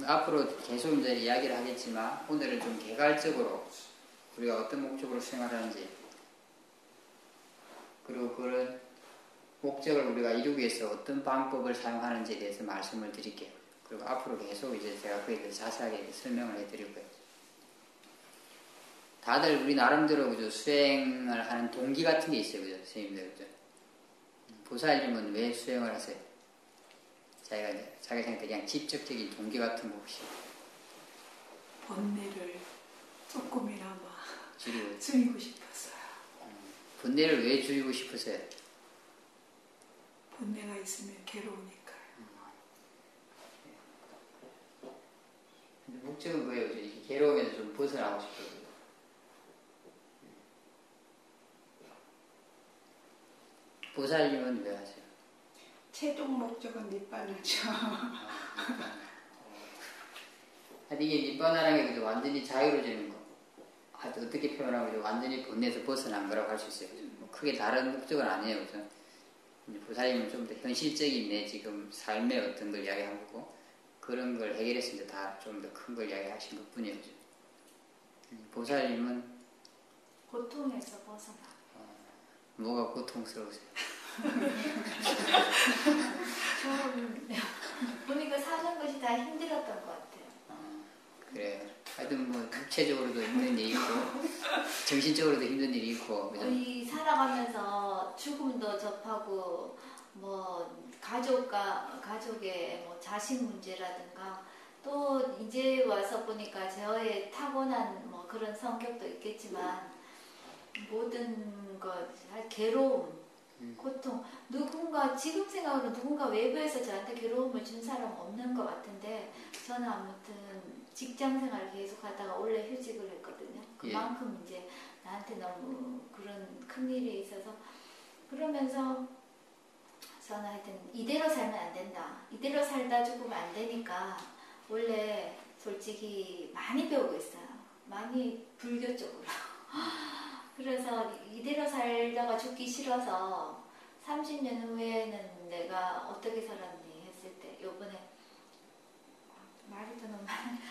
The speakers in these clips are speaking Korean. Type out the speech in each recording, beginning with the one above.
앞으로 계속 이제 이야기를 하겠지만 오늘은 좀 개괄적으로 우리가 어떤 목적으로 수행하는지 그리고 그런 목적을 우리가 이루기 위해서 어떤 방법을 사용하는지에 대해서 말씀을 드릴게요. 그리고 앞으로 계속 이제 제가 그에 대해서 자세하게 설명을 해드릴 거예요. 다들 우리 나름대로 그죠? 수행을 하는 동기 같은 게 있어요. 그죠? 선생님들 그죠? 보살님은 왜 수행을 하세요? 자기가 생각할 때 그냥 직접적인 동기 같은 거 혹시? 번뇌를 조금이나마 줄이고 싶었어요. 번뇌를 왜 줄이고 싶으세요? 번뇌가 있으면 괴로우니까요. 근데 목적은 뭐예요? 이렇게 괴로움에서 좀 벗어나고 싶어요. 보살님은 왜 하세요? 최종 목적은 니bbāna죠. 이게 니bbāna라는 게 완전히 자유로워지는 거. 어떻게 표현하면 완전히 번뇌에서 벗어난 거라고 할 수 있어요. 뭐 크게 다른 목적은 아니에요. 그죠? 보살님은 좀 더 현실적인 내 지금 삶의 어떤 걸 이야기한 거고 그런 걸 해결했을 때 다 좀 더 큰 걸 이야기하신 것 뿐이에요. 보살님은 고통에서 벗어나. 뭐가 고통스러우세요? 보니까 사는 것이 다 힘들었던 것 같아요. 그래요. 하여튼 뭐 육체적으로도 힘든 일이 있고 정신적으로도 힘든 일이 있고 그죠? 이 살아가면서 죽음도 접하고 뭐 가족의 뭐 자식 문제라든가 또 이제 와서 보니까 저의 타고난 뭐 그런 성격도 있겠지만 모든 것 괴로움, 고통 누군가 지금 생각으로 누군가 외부에서 저한테 괴로움을 준 사람 없는 것 같은데 저는 아무튼 직장생활을 계속 하다가 원래 휴직을 했거든요. 그만큼 이제 나한테 너무 그런 큰일이 있어서 그러면서 저는 하여튼 이대로 살면 안 된다. 이대로 살다 죽으면 안 되니까 원래 솔직히 많이 배우고 있어요. 많이 불교 쪽으로. 그래서 이대로 살다가 죽기 싫어서 30년 후에는 내가 어떻게 살았니 했을 때 요번에 말이 더 너무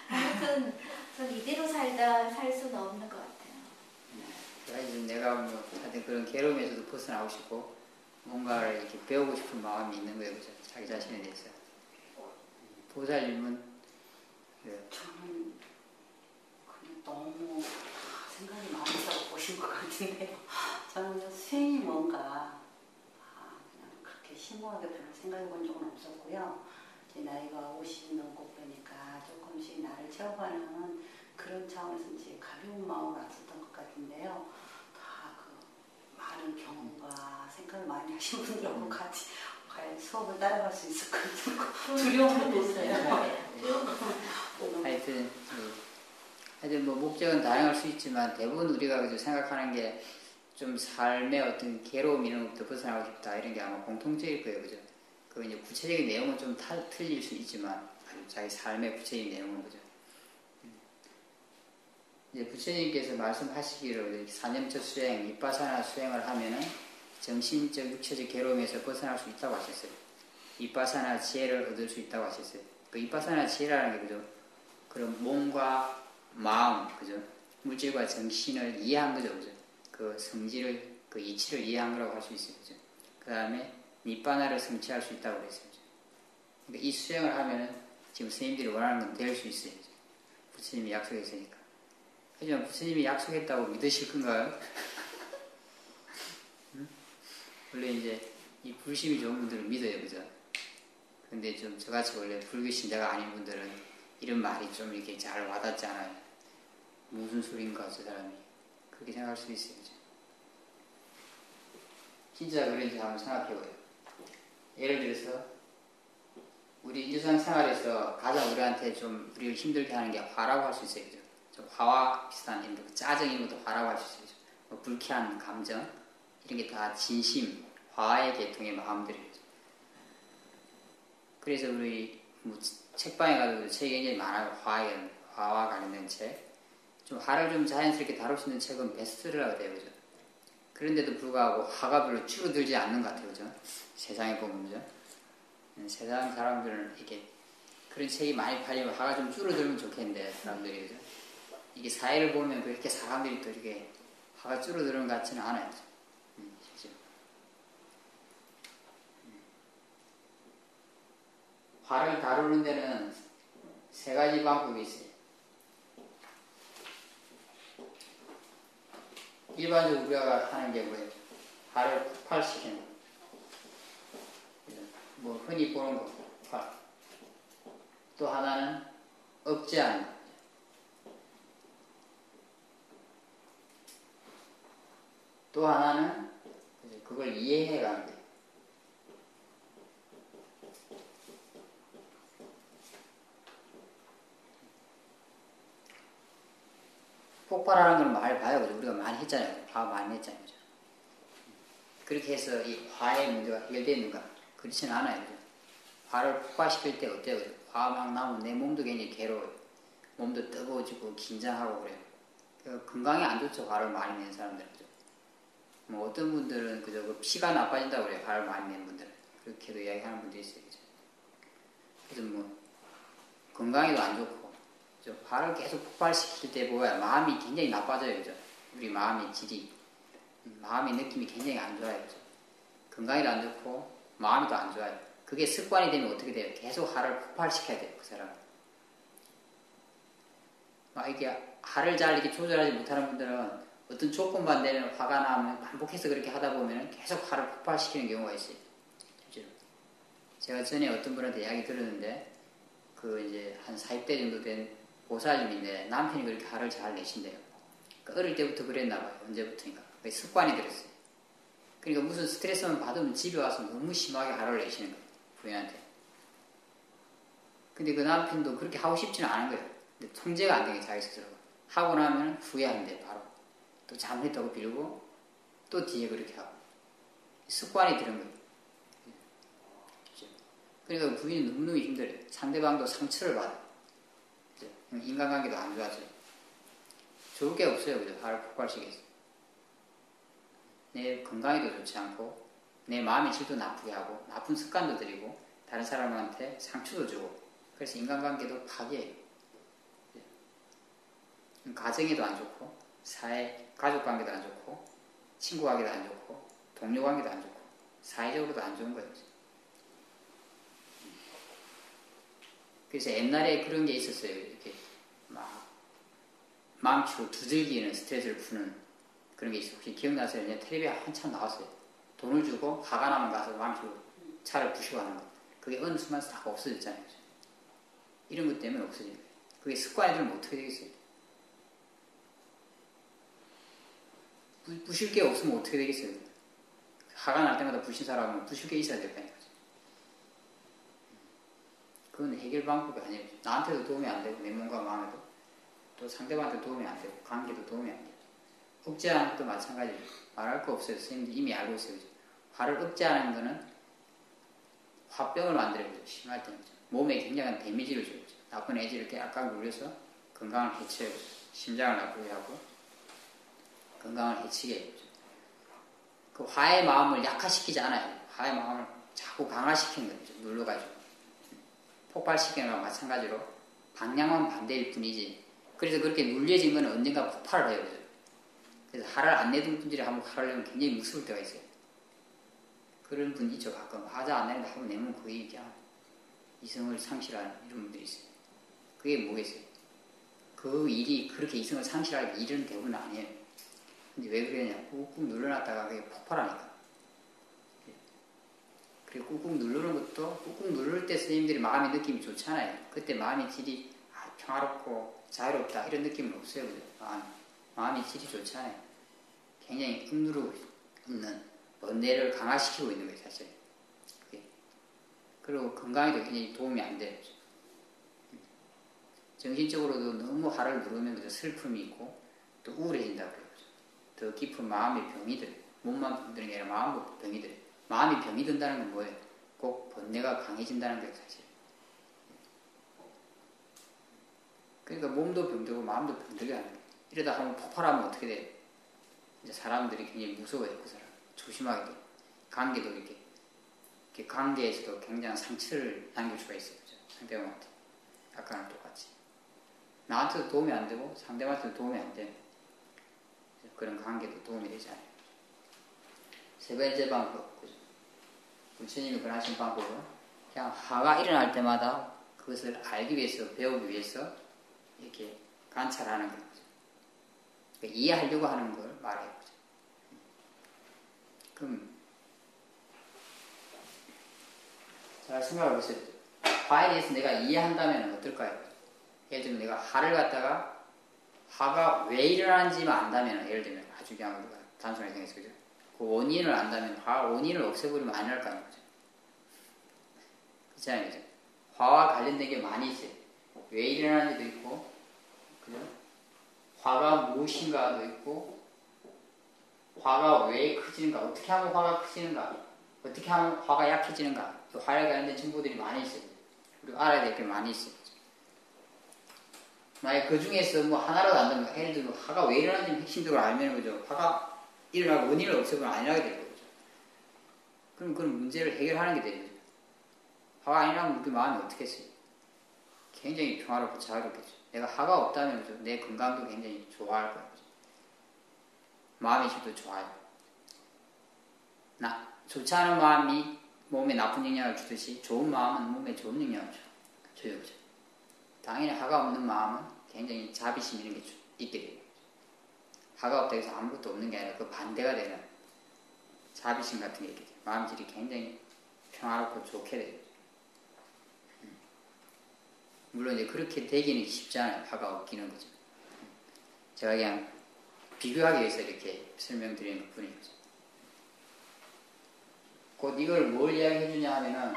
아무튼 전 이대로 살 수는 없는 것 같아요. 그래서 내가 뭐 하여튼 그런 괴로움에서도 벗어나고 싶고 뭔가를 이렇게 배우고 싶은 마음이 있는 거예요. 그죠? 자기 자신에 대해서. 보살님은 저는 그냥 너무 생각이 많아서 오신 것 같은데요. 저는 수행이 뭔가 그냥 그렇게 심오하게 별로 생각해 본 적은 없었고요. 이제 나이가 50 넘고 그러니까 조금씩 나를 채워가는 그런 차원에서 이제 가벼운 마음으로 왔었던 것 같은데요. 다 그 많은 경험과 생각을 많이 하신 분들하고 같이 과연 수업을 따라갈 수 있을 것 같은 두려움도 있어요. 하여튼 뭐 목적은 다양할 수 있지만 대부분 우리가 그저 생각하는 게 좀 삶의 어떤 괴로움 이런 것부터 벗어나고 싶다 이런 게 아마 공통적일 거예요. 그죠? 그 이제 구체적인 내용은 좀 틀릴 수 있지만 자기 삶의 구체적인 내용은 그죠? 이제 부처님께서 말씀하시기를 사념처 수행, 윗바사나 수행을 하면은 정신적, 육체적 괴로움에서 벗어날 수 있다고 하셨어요. 윗바사나 지혜를 얻을 수 있다고 하셨어요. 그 윗바사나 지혜라는 게 그죠? 그런 몸과 마음, 그죠? 물질과 정신을 이해한 거죠, 그죠? 그 성질을, 그 이치를 이해한 거라고 할 수 있어요, 그죠? 그 다음에 니빠나를 성취할 수 있다고 그랬어요, 그죠? 그러니까 이 수행을 하면은 지금 스님들이 원하는 건 될 수 있어요, 그죠? 부처님이 약속했으니까. 하지만 부처님이 약속했다고 믿으실 건가요? 응? 원래 이제 이 불심이 좋은 분들은 믿어요, 그죠? 근데 좀 저같이 원래 불교 신자가 아닌 분들은 이런 말이 좀 이렇게 잘 와닿지 않아요. 무슨 소린가, 저 사람이. 그렇게 생각할 수도 있어요, 그죠? 진짜 그런지 한번 생각해봐요. 예를 들어서, 우리 일상생활에서 가장 우리한테 좀 우리를 힘들게 하는 게 화라고 할 수 있어요, 그죠? 좀 화와 비슷한 이런 거, 짜증 이런 것도 화라고 할 수 있어요, 그죠? 뭐 불쾌한 감정, 이런 게 다 진심, 화의 계통의 마음들이에요. 그래서 우리 뭐 책방에 가도 책이 굉장히 많아요. 화와 관련된 책. 좀 화를 좀 자연스럽게 다룰 수 있는 책은 베스트셀러가 돼요, 그죠? 그런데도 불구하고 화가 별로 줄어들지 않는 것 같아요, 그죠? 세상에 보면, 그죠? 세상 사람들은 이렇게 그런 책이 많이 팔리면 화가 좀 줄어들면 좋겠는데 사람들이 그죠? 이게 사회를 보면 그렇게 사람들이 또 이렇게 화가 줄어드는 것 같지는 않아요. 실제로. 화를 다루는 데는 세 가지 방법이 있어요. 일반적으로 우리가 하는 게 뭐예요? 화를 폭발시키는 거. 뭐 흔히 보는 거, 화. 또 하나는 억제하는 거. 또 하나는 그걸 이해해가는 거예요. 폭발하는 걸 많이 봐요. 그죠? 우리가 많이 했잖아요. 화 많이 했잖아요. 그죠? 그렇게 해서 이 화의 문제가 해결되는가? 그렇지는 않아요. 그죠? 화를 폭발시킬 때 어때요? 그죠? 화 막 나오면 내 몸도 굉장히 괴로워요. 몸도 뜨거워지고 긴장하고 그래요. 건강에 안 좋죠. 화를 많이 낸 사람들은. 그죠? 뭐 어떤 분들은 그저 그 피가 나빠진다고 그래요. 화를 많이 낸 분들은. 그렇게도 이야기하는 분도 있어요. 그죠? 그래서 뭐 건강에도 안 좋고 화를 계속 폭발시킬 때 보면 마음이 굉장히 나빠져요. 그죠? 우리 마음의 질이 마음의 느낌이 굉장히 안 좋아요. 그죠? 건강에도 안 좋고 마음도 안 좋아요. 그게 습관이 되면 어떻게 돼요? 계속 화를 폭발시켜야 돼요. 그 사람. 막 이게 화를 잘 이렇게 조절하지 못하는 분들은 어떤 조건만 되면 화가 나면 반복해서 그렇게 하다 보면 계속 화를 폭발시키는 경우가 있어요. 실제로. 제가 전에 어떤 분한테 이야기 들었는데 그 이제 한 40대 정도 된 보살님인데 남편이 그렇게 화를 잘 내신대요. 그러니까 어릴 때부터 그랬나 봐요. 언제부터인가. 습관이 들었어요. 그러니까 무슨 스트레스만 받으면 집에 와서 너무 심하게 화를 내시는 거예요. 부인한테. 근데 그 남편도 그렇게 하고 싶지는 않은 거예요. 근데 통제가 안 되게 자기 스스로가. 하고 나면 후회한대 바로. 또 잘못했다고 빌고 또 뒤에 그렇게 하고. 습관이 들은 거예요. 그러니까 부인은 너무너무 힘들어요. 상대방도 상처를 받아요. 인간관계도 안 좋아져요. 좋을 게 없어요. 그죠? 화를 폭발시켜서. 내 건강에도 좋지 않고 내 마음의 질도 나쁘게 하고 나쁜 습관도 들이고 다른 사람한테 상처도 주고 그래서 인간관계도 파괴해요. 가정에도 안 좋고 사회, 가족관계도 안 좋고 친구관계도 안 좋고 동료관계도 안 좋고 사회적으로도 안 좋은 거예요. 그래서 옛날에 그런 게 있었어요. 이렇게 막 망치로 두들기는 스트레스를 푸는 그런 게 있어요. 혹시 기억나세요? 텔레비에 한참 나왔어요. 돈을 주고 화가 나면 가서 망치로 차를 부시고 하는 거. 그게 어느 순간 다 없어졌잖아요. 이런 것 때문에 없어진 거예요. 그게 습관이 들면 어떻게 되겠어요? 부실 게 없으면 어떻게 되겠어요? 화가 날 때마다 부신 사람은 부실 게 있어야 될 거 아니에요. 그건 해결 방법이 아니에요. 나한테도 도움이 안 되고 내 몸과 마음에도 또 상대방한테 도움이 안 되고 관계도 도움이 안 돼요. 억제하는 것도 마찬가지예요. 말할 거 없어요. 선생님들 이미 알고 있어요. 그죠? 화를 억제하는 거는 화병을 만들어요. 심할 때는 몸에 굉장한 데미지를 줘요. 나쁜 에너지를 이렇게 꽉 눌려서 건강을 해쳐요. 심장을 나쁘게 하고 건강을 해치게 해요. 그 화의 마음을 약화시키지 않아요. 화의 마음을 자꾸 강화시키는 거죠. 눌러가지고 폭발시키는 거랑 마찬가지로 방향만 반대일 뿐이지. 그래서 그렇게 눌려진 거는 언젠가 폭발을 해요. 그죠? 그래서 화를 안 내던 분들이 한번 화를 내면 굉장히 무서울 때가 있어요. 그런 분 있죠. 가끔 화자 안 내는데 한번 내면 거의 그냥 이성을 상실하는 이런 분들이 있어요. 그게 뭐겠어요? 그 일이 그렇게 이성을 상실할 일은 대부분 아니에요. 근데 왜 그러냐? 꾹꾹 눌러놨다가 그게 폭발하니까. 그리고 꾹꾹 누르는 것도 꾹꾹 누를 때 선생님들이 마음의 느낌이 좋잖아요. 그때 마음의 질이 평화롭고 자유롭다 이런 느낌은 없어요. 그죠? 마음의 질이 좋잖아요. 굉장히 억누르고 있는 번뇌를 강화시키고 있는 거예요. 사실. 그리고 건강에도 굉장히 도움이 안 돼요. 정신적으로도 너무 화를 누르면 그죠? 슬픔이 있고 또 우울해진다고 그래요. 더 깊은 마음의 병이 들어요. 몸만 병드는 게 아니라 마음도 병이 들어요. 마음이 병이 든다는 건 뭐예요? 꼭 번뇌가 강해진다는 거예요, 사실. 그러니까 몸도 병들고 마음도 병들게 하는 거예요. 이러다 한번 폭발하면 어떻게 돼요? 이제 사람들이 굉장히 무서워요, 그 사람. 조심하게 돼요. 관계도 이렇게 관계에서도 굉장한 상처를 남길 수가 있어요, 그죠? 상대방한테. 아까랑 똑같이. 나한테도 도움이 안 되고 상대방한테도 도움이 안 되는 그런 관계도 도움이 되지 않아요. 세 번째 방법, 그죠? 부처님이 권하신 방법은 그냥 화가 일어날 때마다 그것을 알기 위해서, 배우기 위해서 이렇게 관찰하는 거죠. 그러니까 이해하려고 하는 걸 말해요. 그죠? 그럼 잘 생각해 보세요. 화에 대해서 내가 이해한다면 어떨까요? 예를 들면 내가 화를 갖다가 화가 왜 일어나는지만 안다면, 예를 들면 아주 그냥 우리가 단순하게 생각해서, 그죠? 그 원인을 안다면 화 원인을 없애버리면 안 일어날 거 아니에요. 그렇잖아요. 그죠? 화와 관련된 게 많이 있어요. 왜 일어나는지도 있고, 그죠? 화가 무엇인가도 있고, 화가 왜 커지는가, 어떻게 하면 화가 커지는가, 어떻게 하면 화가 약해지는가, 화에 관련된 정보들이 많이 있어요. 우리가 알아야 될 게 많이 있어요. 만약 그 중에서 뭐 하나라도 안다면, 예를 들면 화가 왜 일어나는지 핵심적으로 알면, 그죠? 화가 일어나고 원인을 없애면 안 일어나게 되는 거죠. 그럼 그런 문제를 해결하는 게 되는 거죠. 화가 안 일어나면 우리 마음이 어떻게 했어요? 굉장히 평화롭고 자유롭겠죠. 내가 화가 없다면, 그죠? 내 건강도 굉장히 좋아할 거예요. 그죠? 마음의 질도 좋아요. 좋지 않은 마음이 몸에 나쁜 영향을 주듯이 좋은 마음은 몸에 좋은 영향을 줘요. 그죠? 당연히 화가 없는 마음은 굉장히 자비심 이런 게 있게 돼요. 화가 없다고 해서 아무것도 없는 게 아니라 그 반대가 되는 자비심 같은 게 있게 돼요. 마음질이 굉장히 평화롭고 좋게 돼요. 물론 이제 그렇게 되기는 쉽지 않아요. 화가 없기는 거죠. 제가 그냥 비교하기 위해서 이렇게 설명드리는 것 뿐이죠. 곧 이걸 뭘 이야기해 주냐 하면은,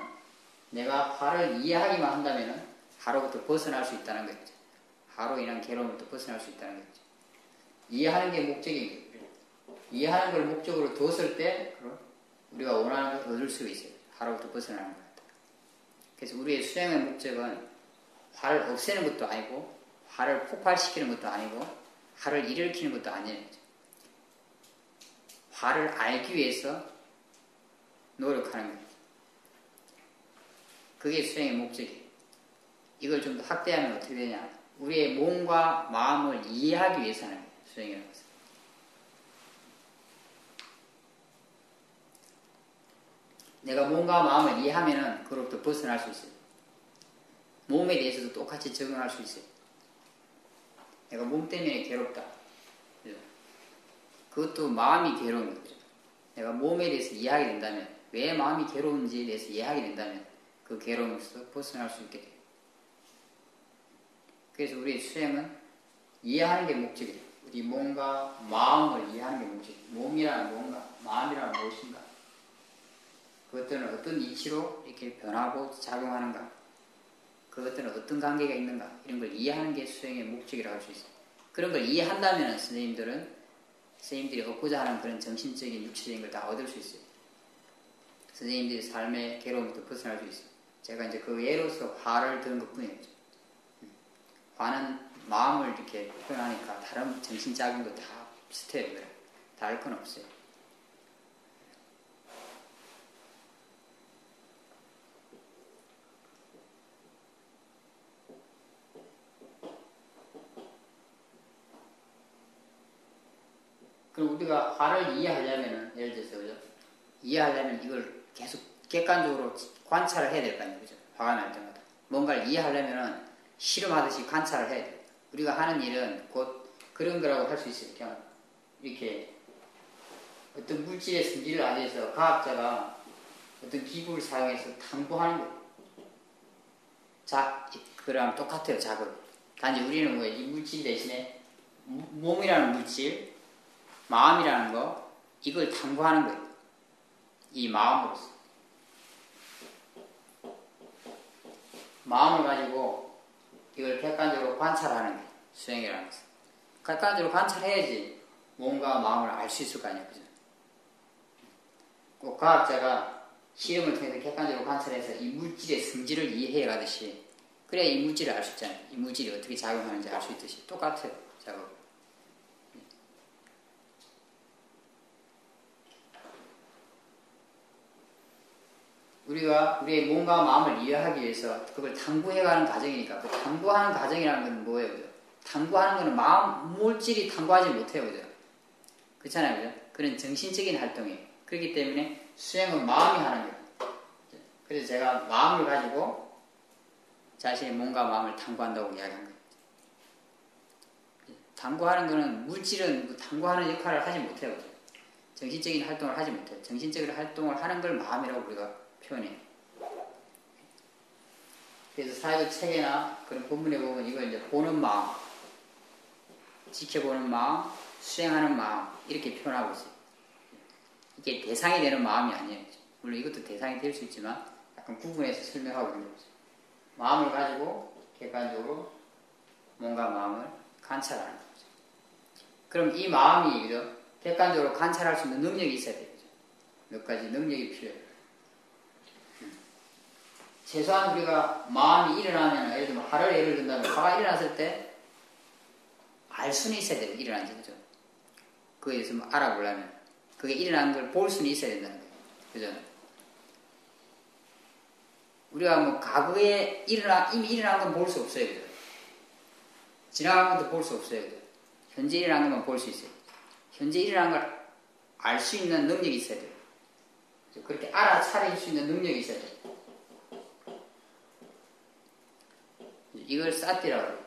내가 화를 이해하기만 한다면은 화로부터 벗어날 수 있다는 거죠. 화로 인한 괴로움부터 벗어날 수 있다는 거죠. 이해하는 게 목적인 거예요. 이해하는 걸 목적으로 뒀을 때 우리가 원하는 걸 얻을 수 있어요. 화로부터 벗어나는 것 같아요. 그래서 우리의 수행의 목적은 화를 없애는 것도 아니고, 화를 폭발시키는 것도 아니고, 화를 일으키는 것도 아니에요. 화를 알기 위해서 노력하는 거예요. 그게 수행의 목적이에요. 이걸 좀 더 확대하면 어떻게 되냐? 우리의 몸과 마음을 이해하기 위해서 하는 거예요. 수행이라는 것은. 내가 몸과 마음을 이해하면은 그로부터 벗어날 수 있어요. 몸에 대해서도 똑같이 적응할 수 있어요. 내가 몸 때문에 괴롭다. 그죠? 그것도 마음이 괴로운 거죠. 내가 몸에 대해서 이해하게 된다면, 왜 마음이 괴로운지에 대해서 이해하게 된다면 그 괴로움에서 벗어날 수 있게 돼요. 그래서 우리의 수행은 이해하는 게 목적이에요. 우리 몸과 마음을 이해하는 게 목적이에요. 몸이란 뭔가, 마음이란 무엇인가, 그것들은 어떤 이치로 이렇게 변하고 작용하는가, 그것들은 어떤 관계가 있는가, 이런 걸 이해하는 게 수행의 목적이라고 할 수 있어요. 그런 걸 이해한다면 선생님들이 얻고자 하는 그런 정신적인, 육체적인 걸 다 얻을 수 있어요. 선생님들이 삶의 괴로움부터 벗어날 수 있어요. 제가 이제 그 예로서 화를 들은 것 뿐이에요. 화는 마음을 이렇게 표현하니까 다른 정신작용도 다 비슷해요. 그래. 다를 건 없어요. 그럼 우리가 화를 이해하려면은, 예를 들어서, 그죠? 이해하려면 이걸 계속 객관적으로 관찰을 해야 될 거 아니에요. 그죠? 화가 날 때마다. 뭔가를 이해하려면은 실험하듯이 관찰을 해야 돼요. 우리가 하는 일은 곧 그런 거라고 할 수 있어요. 그냥 이렇게 어떤 물질의 성질을 알아서 과학자가 어떤 기구를 사용해서 탐구하는 거예요. 그랑 똑같아요. 작업. 단지 우리는 뭐예요? 이 물질 대신에 몸이라는 물질, 마음이라는 거, 이걸 탐구하는 거예요. 이 마음으로서. 마음을 가지고 이걸 객관적으로 관찰하는 게 수행이라는 것은. 객관적으로 관찰해야지 몸과 마음을 알 수 있을 거 아니에요. 그죠? 꼭 과학자가 실험을 통해서 객관적으로 관찰해서 이 물질의 성질을 이해해 가듯이, 그래야 이 물질을 알 수 있잖아요. 이 물질이 어떻게 작용하는지 알 수 있듯이 똑같아요. 작업. 우리가 우리의 몸과 마음을 이해하기 위해서 그걸 탐구해가는 과정이니까 그 탐구하는 과정이라는 건 뭐예요? 그죠? 탐구하는 거는 마음 물질이 탐구하지 못해요. 그죠? 그렇잖아요. 그죠? 그런 정신적인 활동이에요. 그렇기 때문에 수행은 마음이 하는 거예요. 그래서 제가 마음을 가지고 자신의 몸과 마음을 탐구한다고 이야기한 거예요. 탐구하는 거는 물질은 탐구하는 역할을 하지 못해요. 그죠? 정신적인 활동을 하지 못해요. 정신적인 활동을 하는 걸 마음이라고 우리가 표현해요. 그래서 사회적 체계나 그런 본문에 보면 이걸 이제 보는 마음, 지켜보는 마음, 수행하는 마음 이렇게 표현하고 있어요. 이게 대상이 되는 마음이 아니에요. 물론 이것도 대상이 될 수 있지만 약간 구분해서 설명하고 있는 거죠. 마음을 가지고 객관적으로 몸과 마음을 관찰하는 거죠. 그럼 이 마음이 그죠? 객관적으로 관찰할 수 있는 능력이 있어야 돼요. 그죠? 몇 가지 능력이 필요해요. 최소한 우리가 마음이 일어나면 예를 들면 화를 예를 든다면 화가 일어났을 때 알 수는 있어야 돼요. 일어난지 그죠? 그거에 대해서 뭐 알아보려면 그게 일어난 걸 볼 수는 있어야 된다는 거예요. 그죠? 우리가 뭐 과거에 이미 일어난 건 볼 수 없어요. 그죠? 지나간 것도 볼 수 없어요. 그죠? 현재 일어난 것만 볼 수 있어요. 현재 일어난 걸 알 수 있는 능력이 있어야 돼요. 그죠? 그렇게 알아차릴 수 있는 능력이 있어야 돼요. 이걸 사띠라고 해요.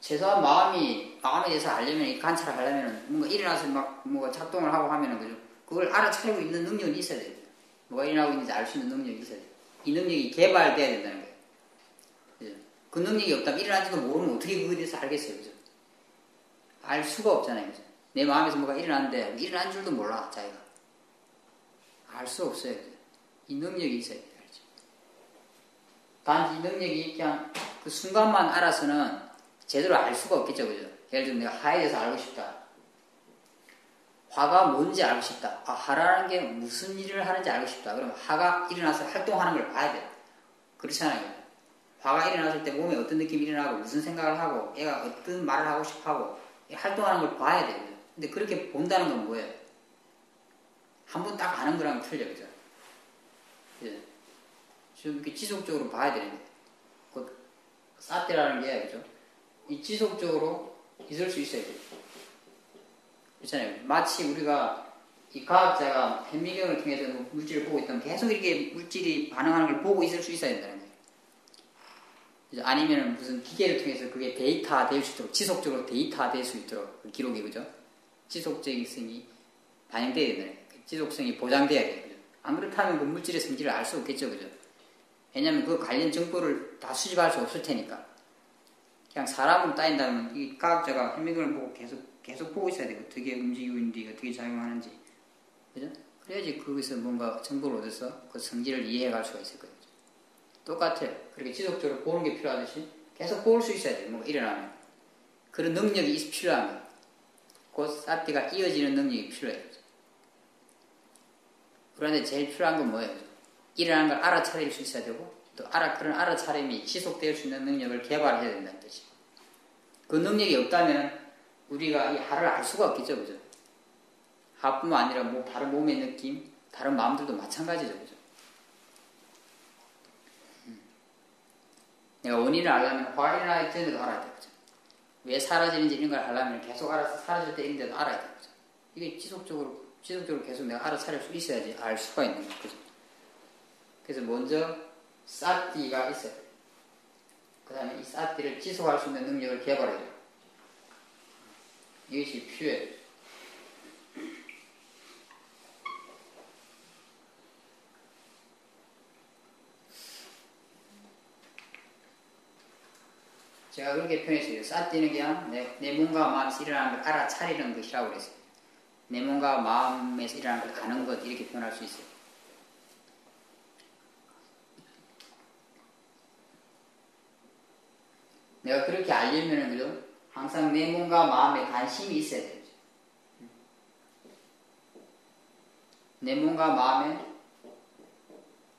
최소한 마음에 대해서 알려면, 관찰을 하려면, 뭔가 일어나서 막, 뭐가 작동을 하고 하면은, 그죠? 그걸 알아차리고 있는 능력이 있어야 돼요. 뭐가 일어나고 있는지 알 수 있는 능력이 있어야 돼요. 이 능력이 개발돼야 된다는 거예요. 그죠? 그 능력이 없다면 일어난지도 모르면 어떻게 그거에 대해서 알겠어요. 그죠? 알 수가 없잖아요. 그죠? 내 마음에서 뭐가 일어났는데, 일어난 줄도 몰라, 자기가. 알 수 없어요. 그죠? 이 능력이 있어야 돼요. 알죠? 단지 이 능력이 그냥 그 순간만 알아서는 제대로 알 수가 없겠죠. 그죠? 예를 들면 내가 화에 대해서 알고 싶다. 화가 뭔지 알고 싶다. 화라는 게 무슨 일을 하는지 알고 싶다. 그럼 화가 일어나서 활동하는 걸 봐야 돼요. 그렇잖아요. 화가 일어났을 때 몸에 어떤 느낌이 일어나고 무슨 생각을 하고 얘가 어떤 말을 하고 싶어 하고 활동하는 걸 봐야 돼요. 근데 그렇게 본다는 건 뭐예요? 한 번 딱 아는 거랑 틀려. 그죠? 그죠? 좀 이렇게 지속적으로 봐야 되는데 그 사태라는 게 그죠? 이 지속적으로 있을 수 있어야 돼요. 그렇잖아요. 마치 우리가 이 과학자가 현미경을 통해서 뭐 물질을 보고 있다면 계속 이렇게 물질이 반응하는 걸 보고 있을 수 있어야 된다는 거예요. 아니면 무슨 기계를 통해서 그게 데이터화 될 수 있도록 지속적으로 데이터화 될 수 있도록 그 기록이 그죠? 지속적성이 반영돼야 된다는 거예요. 지속성이 보장돼야 돼요. 그죠? 안 그렇다면 그 물질의 성질을 알 수 없겠죠. 그죠? 왜냐하면 그 관련 정보를 다 수집할 수 없을 테니까. 그냥 사람으로 따진다면 이 과학자가 현미경을 보고 계속 보고 있어야 되고 어떻게 움직이고 있는지 어떻게 작용하는지 그죠? 그래야지 거기서 뭔가 정보를 얻어서 그 성질을 이해해 갈 수가 있을 거예요. 똑같아요. 그렇게 지속적으로 보는 게 필요하듯이 계속 볼 수 있어야 돼요. 뭔가 일어나면 그런 능력이 필요한 거예요. 곧 사띠가 이어지는 능력이 필요해요. 그런데 제일 필요한 건 뭐예요? 일어나는 걸 알아차릴 수 있어야 되고 또 그런 알아차림이 지속될 수 있는 능력을 개발해야 된다는 뜻이에요. 그 능력이 없다면 우리가 이 화를 알 수가 없겠죠. 그죠? 화뿐만 아니라 다른 몸의 느낌, 다른 마음들도 마찬가지죠. 그죠? 내가 원인을 알려면 화가 일어나기 전에도 알아야 돼요. 그죠? 왜 사라지는지 이런 걸 알려면 계속 알아서 사라질 때 있는데도 알아야 돼요. 그죠? 이게 지속적으로 계속 내가 알아차릴 수 있어야지 알 수가 있는 거죠. 그죠? 그래서 먼저 사띠가 있어요. 그 다음에 이 사띠를 지속할 수 있는 능력을 개발해야 돼요. 이것이 필요해요. 제가 그렇게 표현했어요. 사띠는 그냥 내 몸과 마음에서 일어나는 걸 알아차리는 것이라고 그랬어요. 내 몸과 마음에서 일어나는 걸 아는 것 이렇게 표현할 수 있어요. 내가 그렇게 알려면은 그죠? 항상 내 몸과 마음에 관심이 있어야 돼요. 내 몸과 마음에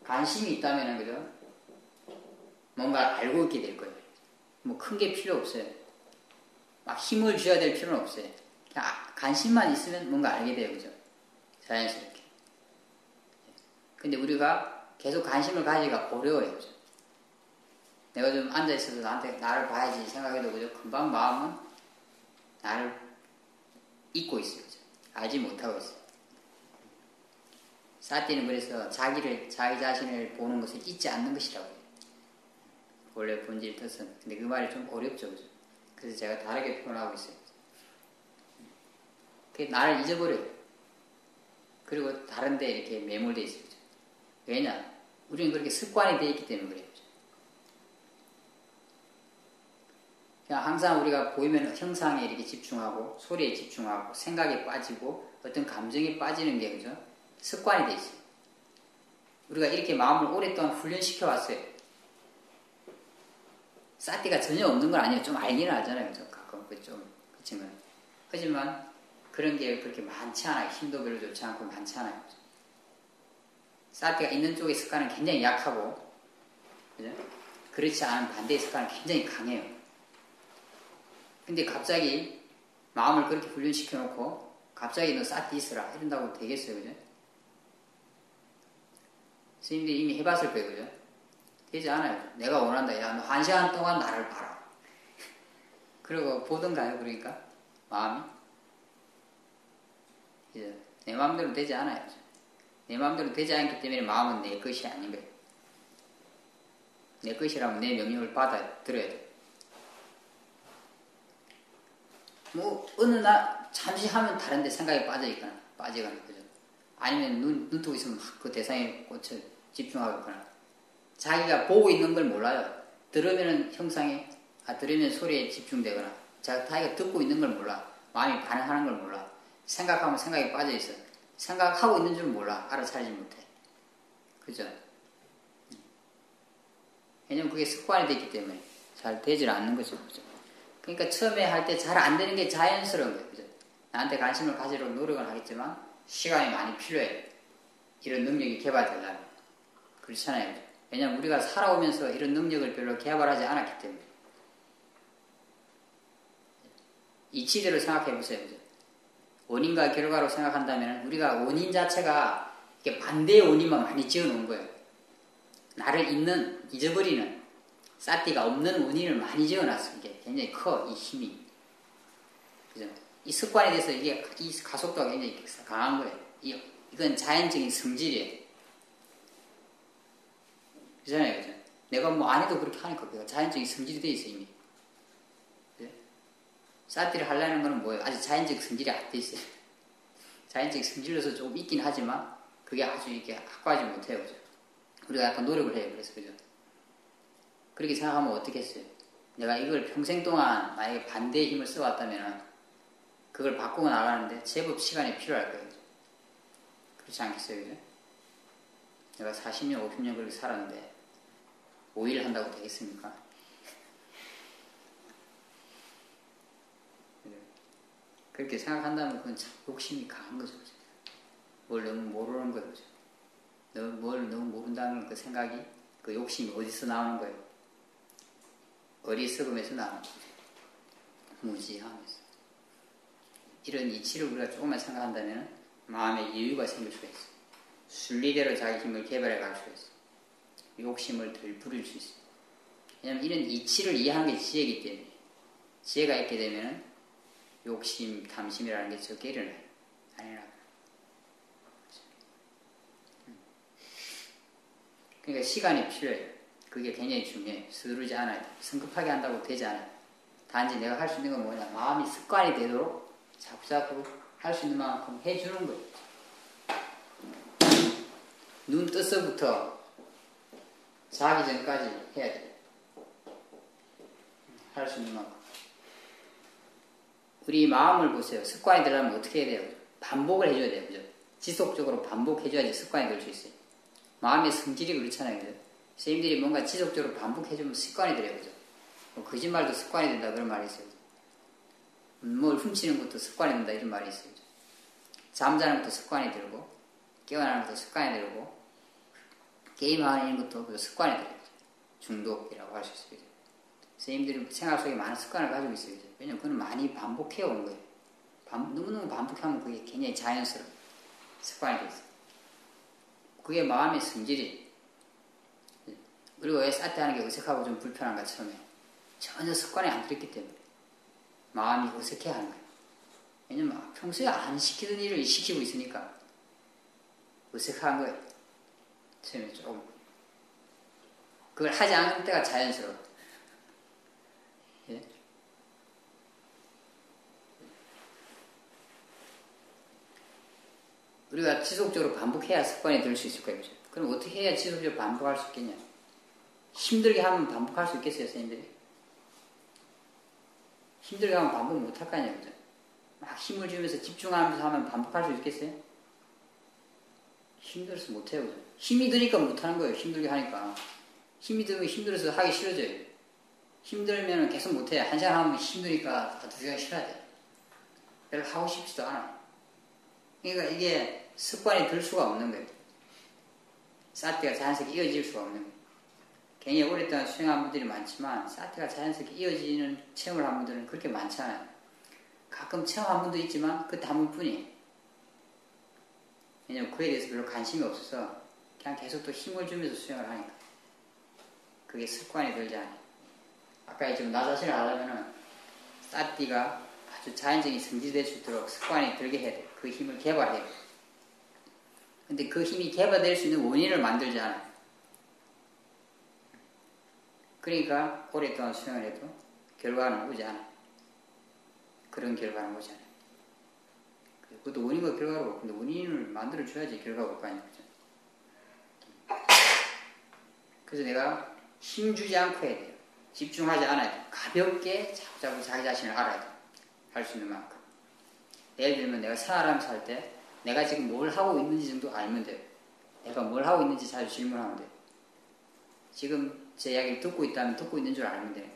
관심이 있다면은 그죠? 뭔가 알고 있게 될 거예요. 뭐 큰 게 필요 없어요. 막 힘을 줘야 될 필요는 없어요. 그냥 관심만 있으면 뭔가 알게 돼요. 그죠? 자연스럽게. 근데 우리가 계속 관심을 가지기가 어려워요. 그죠? 내가 좀 앉아있어도 나를 봐야지 생각해도 그죠? 금방 마음은 나를 잊고 있어요. 그죠? 알지 못하고 있어요. 사띠는 그래서 자기 자신을 보는 것을 잊지 않는 것이라고 해요. 원래 본질 뜻은. 근데 그 말이 좀 어렵죠. 그죠? 그래서 제가 다르게 표현하고 있어요. 그게 나를 잊어버려요. 그리고 다른 데 이렇게 매몰되어 있어요. 그죠? 왜냐? 우리는 그렇게 습관이 되어 있기 때문에 그래요. 그죠? 그냥 항상 우리가 보이면 형상에 이렇게 집중하고, 소리에 집중하고, 생각에 빠지고, 어떤 감정에 빠지는 게, 그죠? 습관이 돼 있어요. 우리가 이렇게 마음을 오랫동안 훈련시켜 왔어요. 사띠가 전혀 없는 건 아니에요. 좀 알기는 알잖아요. 그죠? 가끔 그 친구는. 하지만 그런 게 그렇게 많지 않아요. 힘도 별로 좋지 않고 많지 않아요. 그죠? 사띠가 있는 쪽의 습관은 굉장히 약하고, 그죠? 그렇지 않은 반대의 습관은 굉장히 강해요. 근데 갑자기 마음을 그렇게 훈련시켜 놓고 갑자기 너 사띠 있어라 이런다고 되겠어요. 그죠? 선생님들이 이미 해봤을 거예요. 그죠? 되지 않아요. 내가 원한다. 야, 너 1시간 동안 나를 봐라. 그러고 보던가요. 그러니까 마음이 그죠? 내 마음대로 되지 않아요. 그죠? 내 마음대로 되지 않기 때문에 마음은 내 것이 아닌 거예요. 내 것이라면 내 명령을 받아 들어야 돼요. 뭐 어느 날 잠시 하면 다른데 생각이 빠지거나 그죠? 아니면 눈 뜨고 있으면 막 그 대상에 꽂혀 집중하거나 자기가 보고 있는 걸 몰라요. 들으면 형상에 들으면 소리에 집중되거나 자기가 듣고 있는 걸 몰라. 마음이 반응하는 걸 몰라. 생각하면 생각이 빠져 있어. 생각하고 있는 줄 몰라. 알아차리지 못해. 그죠? 왜냐면 그게 습관이 됐기 때문에 잘 되질 않는 거죠. 그죠? 그러니까 처음에 할 때 잘 안 되는 게 자연스러운 거예요. 그죠? 나한테 관심을 가지려고 노력은 하겠지만 시간이 많이 필요해요. 이런 능력이 개발되려면. 그렇잖아요. 그죠? 왜냐면 우리가 살아오면서 이런 능력을 별로 개발하지 않았기 때문에. 이치대로 생각해 보세요. 그죠? 원인과 결과로 생각한다면 우리가 원인 자체가 이렇게 반대의 원인만 많이 지어 놓은 거예요. 나를 잊어버리는 사띠가 없는 원인을 많이 지어놨어요. 이게 굉장히 커, 이 힘이. 그죠? 이 습관에 대해서 이 가속도가 굉장히 강한 거예요. 이건 자연적인 성질이에요. 그잖아요, 그죠? 내가 뭐 안 해도 그렇게 하니까 그게 자연적인 성질이 돼 있어요, 이미. 그죠? 사띠를 하려는 거는 뭐예요? 아주 자연적 성질이 안 돼 있어요. 자연적 성질로서 조금 있긴 하지만 그게 아주 이렇게 확고하지 못해요, 그죠? 우리가 약간 노력을 해요, 그래서, 그죠? 그렇게 생각하면 어떻겠어요? 내가 이걸 평생 동안 만약에 반대의 힘을 써왔다면 그걸 바꾸고 나가는데 제법 시간이 필요할 거예요. 그렇지 않겠어요? 그죠? 내가 40년, 50년 그렇게 살았는데 5일 한다고 되겠습니까? 그렇게 생각한다면 그건 참 욕심이 강한 거죠. 그죠? 뭘 너무 모르는 거예요. 그죠? 뭘 너무 모른다는 그 생각이, 그 욕심이 어디서 나오는 거예요? 어리석음에서 나오는 거죠. 무지하면서. 이런 이치를 우리가 조금만 생각한다면 마음에 여유가 생길 수가 있어요. 순리대로 자기 힘을 개발해 갈 수가 있어요. 욕심을 덜 부릴 수 있어요. 왜냐하면 이런 이치를 이해하는 게 지혜이기 때문에 지혜가 있게 되면 욕심, 탐심이라는 게 적게 일어나요. 아니라. 그러니까 시간이 필요해요. 그게 굉장히 중요해요. 서두르지 않아요. 성급하게 한다고 되지 않아요. 단지 내가 할 수 있는 건 뭐냐, 마음이 습관이 되도록 자꾸자꾸 할 수 있는 만큼 해주는 거예요. 눈 떠서부터 자기 전까지 해야 돼요. 할 수 있는 만큼. 우리 마음을 보세요. 습관이 되려면 어떻게 해야 돼요? 반복을 해줘야 돼요. 그죠? 지속적으로 반복해줘야지 습관이 될 수 있어요. 마음의 성질이 그렇잖아요. 그죠? 선생님들이 뭔가 지속적으로 반복해주면 습관이 돼요. 그죠? 뭐 거짓말도 습관이 된다 그런 말이 있어요. 뭘 훔치는 것도 습관이 된다 이런 말이 있어요. 그죠? 잠자는 것도 습관이 들고 깨어나는 것도 습관이 들고 게임하는 것도 습관이 들어요. 중독이라고 할 수 있어요. 선생님들이 생활 속에 많은 습관을 가지고 있어요. 그죠? 왜냐면 그건 많이 반복해 온 거예요. 너무너무 반복하면 그게 굉장히 자연스러운 습관이 되어 있어요. 그게 마음의 성질이. 그리고 왜 사태하는 게 어색하고 좀 불편한가 처음에. 전혀 습관이 안 들었기 때문에. 마음이 어색해하는 거예요. 왜냐면 평소에 안 시키던 일을 시키고 있으니까 어색한 거예요. 처음에 조금. 그걸 하지 않을 때가 자연스러워. 예? 우리가 지속적으로 반복해야 습관이 될 수 있을 거예요. 그럼 어떻게 해야 지속적으로 반복할 수 있겠냐? 힘들게 하면 반복할 수 있겠어요, 선생님들이? 힘들게 하면 반복 못 할 거 아니에요, 그죠? 막 힘을 주면서 집중하면서 하면 반복할 수 있겠어요? 힘들어서 못 해요, 그죠? 힘이 드니까 못 하는 거예요, 힘들게 하니까. 힘이 들면 힘들어서 하기 싫어져요. 힘들면 계속 못 해요. 한 시간 하면 힘드니까 2시간 쉬어야 돼요. 별로 하고 싶지도 않아요. 그러니까 이게 습관이 들 수가 없는 거예요. 사태가 자연스럽게 이어질 수가 없는 거예요. 굉장히 오랫동안 수행한 분들이 많지만 사태가 자연스럽게 이어지는 체험을 한 분들은 그렇게 많지 않아요. 가끔 체험한 분도 있지만 그때 한 번뿐이에요. 왜냐면 그에 대해서 별로 관심이 없어서 그냥 계속 또 힘을 주면서 수행을 하니까 그게 습관이 들지 않아요. 아까 지금 나 자신을 알려면은 사티가 아주 자연적인 성질될 수 있도록 습관이 들게 해야 돼요. 그 힘을 개발해야 돼요. 근데 그 힘이 개발될 수 있는 원인을 만들지 않아요. 그러니까 오랫동안 수행을 해도 결과는 오지 않아요. 그런 결과는 오지 않아요. 그것도 원인과 결과로, 근데 원인을 만들어줘야지 결과가 올 거 아니에요. 그래서 내가 힘주지 않고 해야 돼요. 집중하지 않아야 돼요. 가볍게 자꾸자꾸 자기 자신을 알아야 돼요. 할 수 있는 만큼. 예를 들면 내가 생활하면서 할 때 내가 지금 뭘 하고 있는지 정도 알면 돼요. 내가 뭘 하고 있는지 자주 질문하면 돼요. 지금 제 이야기를 듣고 있다면 듣고 있는 줄 알면 돼요.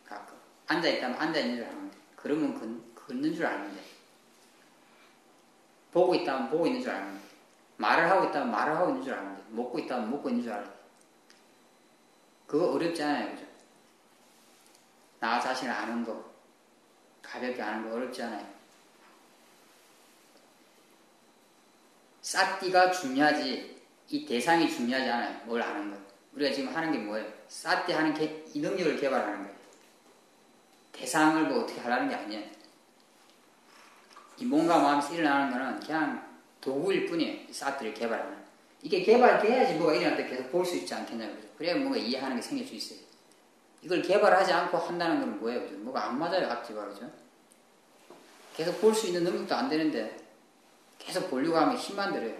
가끔. 앉아있다면 앉아있는 줄 알면 돼요. 그러면 걷는 줄 알면 돼요. 보고 있다면 보고 있는 줄 알면 돼요. 말을 하고 있다면 말을 하고 있는 줄 알면 돼요. 먹고 있다면 먹고 있는 줄 알아요. 그거 어렵지 않아요. 그죠? 나 자신을 아는 거, 가볍게 아는 거 어렵지 않아요. 사띠가 중요하지, 이 대상이 중요하지 않아요. 뭘 아는 거. 우리가 지금 하는 게 뭐예요? 사띠 하는 이 능력을 개발하는 거예요. 대상을 뭐 어떻게 하라는 게 아니에요. 이 몸과 마음에서 일어나는 거는 그냥 도구일 뿐이에요. 사띠를 개발하는. 이게 개발돼야지 뭐가 일어날 때 계속 볼 수 있지 않겠냐고요. 그래야 뭔가 이해하는 게 생길 수 있어요. 이걸 개발하지 않고 한다는 건 뭐예요? 그죠? 뭐가 안 맞아요, 앞뒤가. 그죠? 계속 볼 수 있는 능력도 안 되는데 계속 보려고 하면 힘만 들어요.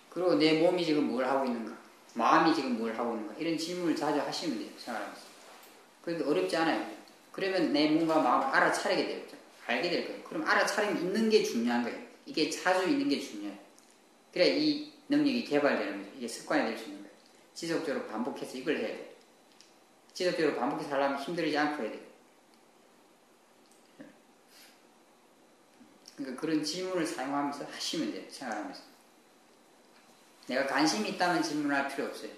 그리고 내 몸이 지금 뭘 하고 있는가? 마음이 지금 뭘 하고 있는가? 이런 질문을 자주 하시면 돼요, 생활하면서. 그래도 어렵지 않아요. 그러면 내 몸과 마음을 알아차리게 돼요. 알게 될 거예요. 그럼 알아차리면 있는 게 중요한 거예요. 이게 자주 있는 게 중요해요. 그래야 이 능력이 개발되는 거죠. 이게 습관이 될 수 있는 거예요. 지속적으로 반복해서 이걸 해야 돼요. 지속적으로 반복해서 하려면 힘들지 않고 해야 돼요. 그러니까 그런 질문을 사용하면서 하시면 돼요. 생활하면서. 내가 관심이 있다면 질문할 필요 없어요.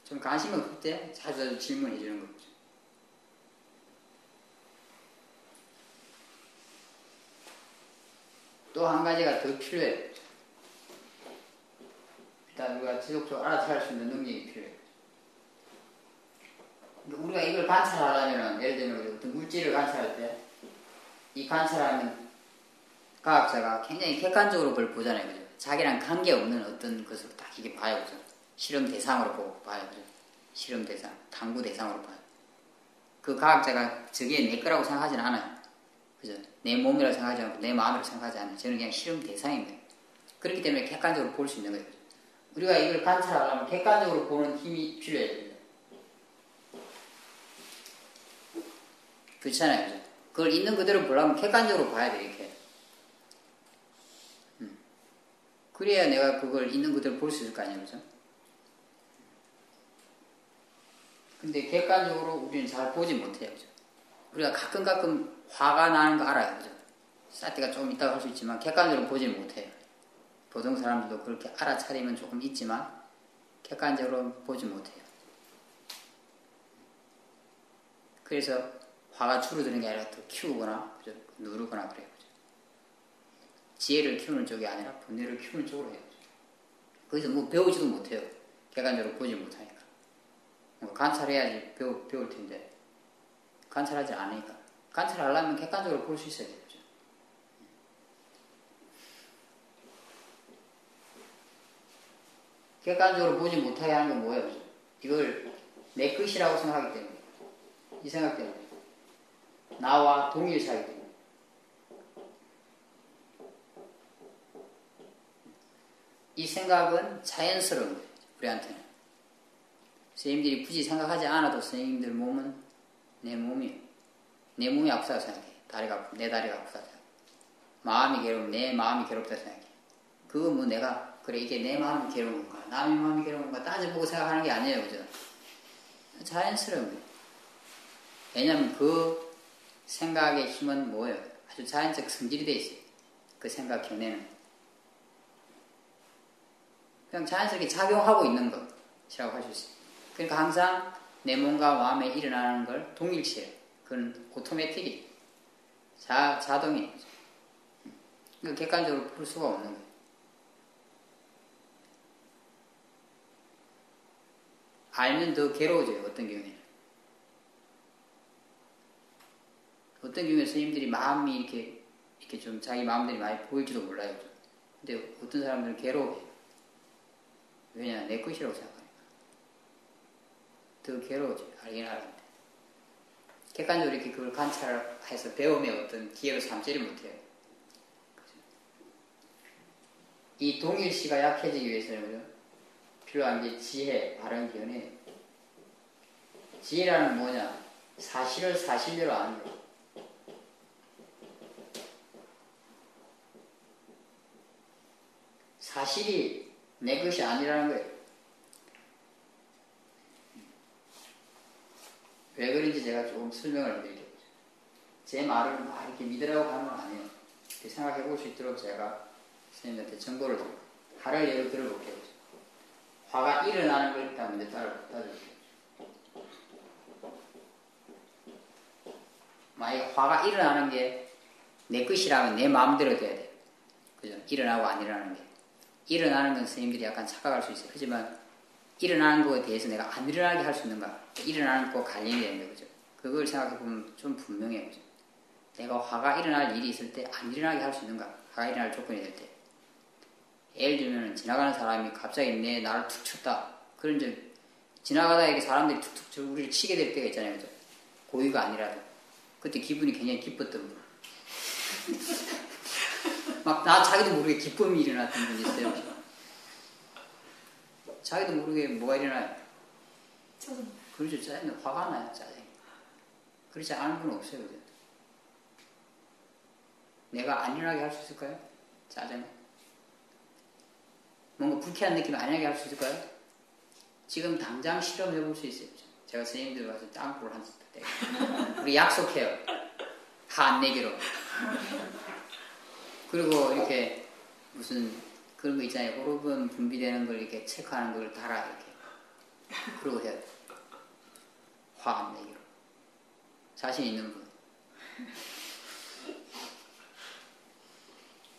좀 관심이 없을 때 자주 질문해 주는 거죠. 또 한 가지가 더 필요해요. 일단 우리가 지속적으로 알아차릴 수 있는 능력이 필요해요. 우리가 이걸 관찰하려면, 예를 들면 어떤 물질을 관찰할 때, 이 관찰하는 과학자가 굉장히 객관적으로 그걸 보잖아요. 그죠? 자기랑 관계없는 어떤 것을 딱 이게 봐요. 그죠? 실험 대상으로 보고 봐요. 그죠? 실험 대상, 탐구 대상으로 봐요. 그 과학자가 저게 내 거라고 생각하지는 않아요. 그죠? 내 몸이라고 생각하지 않고 내 마음이라고 생각하지 않아요. 저는 그냥 실험 대상인 거예요. 그렇기 때문에 객관적으로 볼 수 있는 거예요. 그죠? 우리가 이걸 관찰하려면 객관적으로 보는 힘이 필요해요. 그렇잖아요. 그죠? 그걸 있는 그대로 보려면 객관적으로 봐야 돼요. 이렇게. 그래야 내가 그걸 있는 그대로 볼 수 있을 거 아니에요. 그죠? 근데 객관적으로 우리는 잘 보지 못해요. 그죠? 우리가 가끔 화가 나는 거 알아요. 그죠? 사태가 조금 있다고 할 수 있지만 객관적으로 보지 못해요. 보통 사람들도 그렇게 알아차리면 조금 있지만 객관적으로 보지 못해요. 그래서 화가 줄어드는 게 아니라 더 키우거나 그죠? 누르거나 그래요. 그죠? 지혜를 키우는 쪽이 아니라 번뇌를 키우는 쪽으로 해요. 거기서 뭐 배우지도 못해요. 객관적으로 보지 못하니까. 관찰해야지 배울 텐데 관찰하지 않으니까. 관찰하려면 객관적으로 볼 수 있어야 돼요. 그죠? 객관적으로 보지 못하게 하는 건 뭐예요? 그죠? 이걸 내 것이라고 생각하기 때문에 이 생각 때문에 나와 동일시하기 때문에 이 생각은 자연스러운 거예요. 우리한테는 선생님들이 굳이 생각하지 않아도 선생님들 몸은 내 몸이에요. 내 몸이 아프다고 생각해. 다리가 아프면 내 다리가 아프다고 생각해. 마음이 괴로우면 내 마음이 괴롭다고 생각해. 그거 뭐 내가 그래 이게 내 마음이 괴로운 건가 남의 마음이 괴로운 건가 따져보고 생각하는 게 아니에요. 그죠? 자연스러운 거예요. 왜냐하면 그 생각의 힘은 뭐예요? 아주 자연적 성질이 돼 있어요. 그 생각 견해는 그냥 자연스럽게 작용하고 있는 것이라고 할 수 있어요. 그러니까 항상 내 몸과 마음에 일어나는 걸 동일시해요. 그건 오토매틱이에요. 자동이에요. 그러니까 객관적으로 볼 수가 없는 거예요. 알면 더 괴로워져요. 어떤 경우에는. 어떤 경우에 선생님들이 마음이 이렇게 좀 자기 마음들이 많이 보일지도 몰라요. 근데 어떤 사람들은 괴로워해요. 왜냐? 내 것이라고 생각하니까. 더 괴로워져요. 알긴 알았는데. 객관적으로 이렇게 그걸 관찰해서 배움의 어떤 기회로 삼지를 못해요. 그죠? 이 동일시가 약해지기 위해서는 필요한 게 지혜, 바른 견해예요. 지혜라는 뭐냐? 사실을 사실대로 아는 거예요. 사실이 내 것이 아니라는 거예요. 왜 그런지 제가 조금 설명을 해드릴게요. 제 말을 막 이렇게 믿으라고 하는 건 아니에요. 이렇게 생각해 볼 수 있도록 제가 선생님한테 정보를 드려요. 화를 예로 들어볼게요. 화가 일어나는 걸 일단 먼저 따져볼게요. 만약에 화가 일어나는 게 내 것이라면 내 마음대로 돼야 돼요. 그죠? 일어나고 안 일어나는 게. 일어나는 건 선생님들이 약간 착각할 수 있어요. 하지만 일어나는 거에 대해서 내가 안 일어나게 할 수 있는가? 일어나는 거 관련이 되는 거죠. 그걸 생각해보면 좀 분명해요. 그죠? 내가 화가 일어날 일이 있을 때 안 일어나게 할 수 있는가? 화가 일어날 조건이 될 때. 예를 들면 지나가는 사람이 갑자기 나를 툭 쳤다. 그런 즉 지나가다 이렇게 사람들이 툭툭 우리를 치게 될 때가 있잖아요. 그죠? 고의가 아니라도. 그때 기분이 굉장히 기뻤던 분. 막 자기도 모르게 기쁨이 일어났던 분이 있어요. 자기도 모르게 뭐가 일어나요? 짜증. 그렇죠. 짜증, 화가 나요. 짜증. 그렇지 않은 분은 없어요. 그죠? 내가 안 일어나게 할 수 있을까요? 짜증. 뭔가 불쾌한 느낌 안 나게 할 수 있을까요? 지금 당장 실험해 볼 수 있어요. 제가 선생님들 와서 땅굴을 한 때 우리 약속해요. 화 안 내기로. 그리고 이렇게 무슨 그런 거 있잖아요. 호르몬 분비되는 걸 이렇게 체크하는 걸 달아 이렇게. 그러고 해요. 화 안 내기로. 자신 있는 분.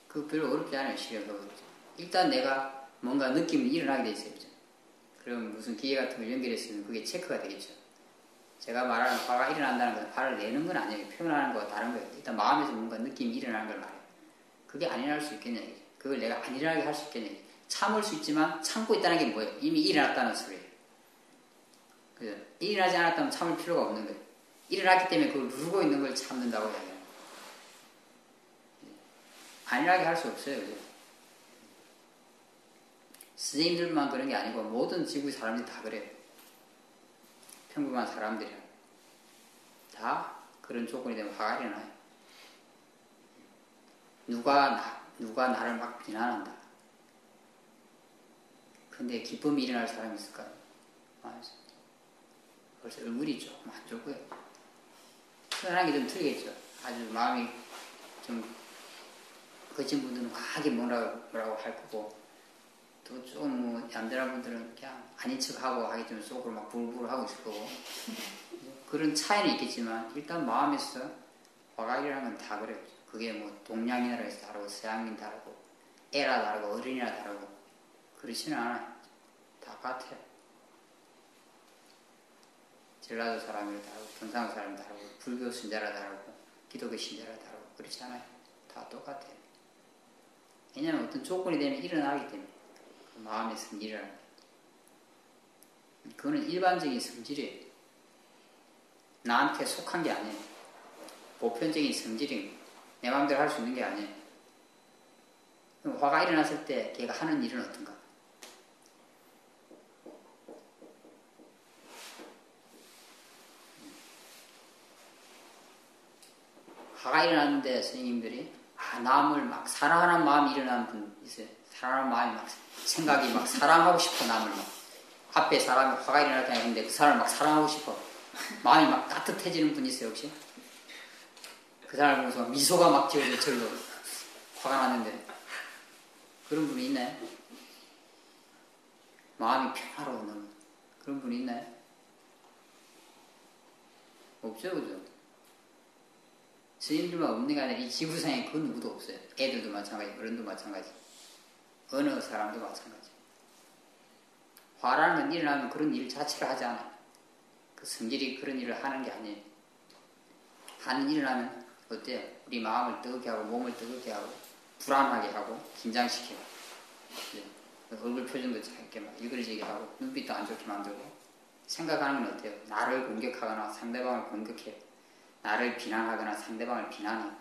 그거 별로 어렵지 않아요. 실험해보죠. 일단 내가 뭔가 느낌이 일어나게 돼 있어요. 그죠? 그럼 무슨 기계 같은 걸 연결했으면 그게 체크가 되겠죠. 제가 말하는 화가 일어난다는 건 화를 내는 건 아니에요. 표현하는 거와 다른 거예요. 일단 마음에서 뭔가 느낌이 일어나는 걸 말해요. 그게 안 일어날 수 있겠냐. 그걸 내가 안 일어나게 할 수 있겠냐. 참을 수 있지만 참고 있다는 게 뭐예요? 이미 일어났다는 소리예요. 그죠? 일어나지 않았다면 참을 필요가 없는 거예요. 일어났기 때문에 그걸 누르고 있는 걸 참는다고 이야기해요. 안 일어나게 할 수 없어요. 그죠? 선생님들만 그런 게 아니고 모든 지구의 사람들이 다 그래요. 평범한 사람들이라 다 그런 조건이 되면 화가 일어나요. 누가 나를 막 비난한다. 근데 기쁨이 일어날 사람이 있을까요? 벌써 얼굴이 조금 안 좋고요. 표현한 게 좀 틀리겠죠. 아주 마음이 좀 거친 분들은 과하게 뭐라고 할 거고, 또 좀 뭐 얌전한 분들은 그냥 아닌 척하고 하기 좀 속으로 막 불불 하고 있을 거고. 그런 차이는 있겠지만 일단 마음에서 화가 일어나는 건 다 그래요. 그게 뭐 동양인이라 해서 다르고 서양인 다르고 애라 다르고 어린이라 다르고 그렇지는 않아요. 다 같아요. 전라도 사람이라 다르고 경상도 사람이 다르고 불교 신자라 다르고 기독교 신자라 다르고 그렇지 않아요. 다 똑같아요. 왜냐하면 어떤 조건이 되면 일어나기 때문에 그 마음의 성질이라는 게 그거는 일반적인 성질이에요. 나한테 속한 게 아니에요. 보편적인 성질인 내 마음대로 할 수 있는 게 아니에요. 그럼 화가 일어났을 때 걔가 하는 일은 어떤가? 화가 일어났는데 선생님들이 남을 막 사랑하는 마음이 일어나는 분 있어요. 사랑하는 마음이 막 생각이 막 사랑하고 싶어 남을 막 앞에 사람이 화가 일어날 때 있는데 그 사람을 막 사랑하고 싶어 마음이 막 따뜻해지는 분 있어요 혹시? 그 사람을 보면서 미소가 막 지어져 절로 화가 났는데 그런 분이 있나요? 마음이 평화로운 그런 분이 있나요? 없죠 그죠? 스님들만 없는 게 아니라 이 지구상에 그 누구도 없어요. 애들도 마찬가지, 어른도 마찬가지, 어느 사람도 마찬가지. 화라는 건 일어나면 그런 일 자체를 하지 않아요. 그 성질이 그런 일을 하는 게 아니에요. 하는 일을 하면 어때요? 우리 마음을 뜨겁게 하고 몸을 뜨겁게 하고 불안하게 하고 긴장시키고 얼굴 표정도 작게 막 일그러지게 하고 눈빛도 안 좋게 만들고 생각하는 건 어때요? 나를 공격하거나 상대방을 공격해 나를 비난하거나 상대방을 비난해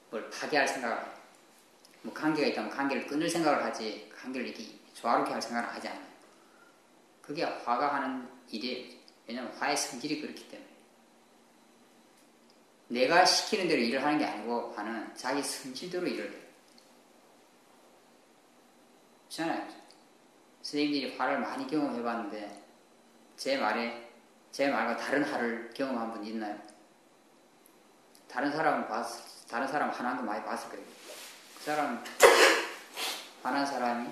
뭘 파괴할 생각을 해요. 뭐 관계가 있다면 관계를 끊을 생각을 하지 관계를 이렇게 조화롭게 할 생각을 하지 않아요. 그게 화가 하는 일이에요. 왜냐하면 화의 성질이 그렇기 때문에 내가 시키는 대로 일을 하는 게 아니고 화는 자기 성질대로 일을 해요. 그렇잖아요. 선생님들이 화를 많이 경험해봤는데 제 말과 다른 화를 경험한 분 있나요? 다른 사람 화난 거 많이 봤을 거예요. 그 사람 화난 사람이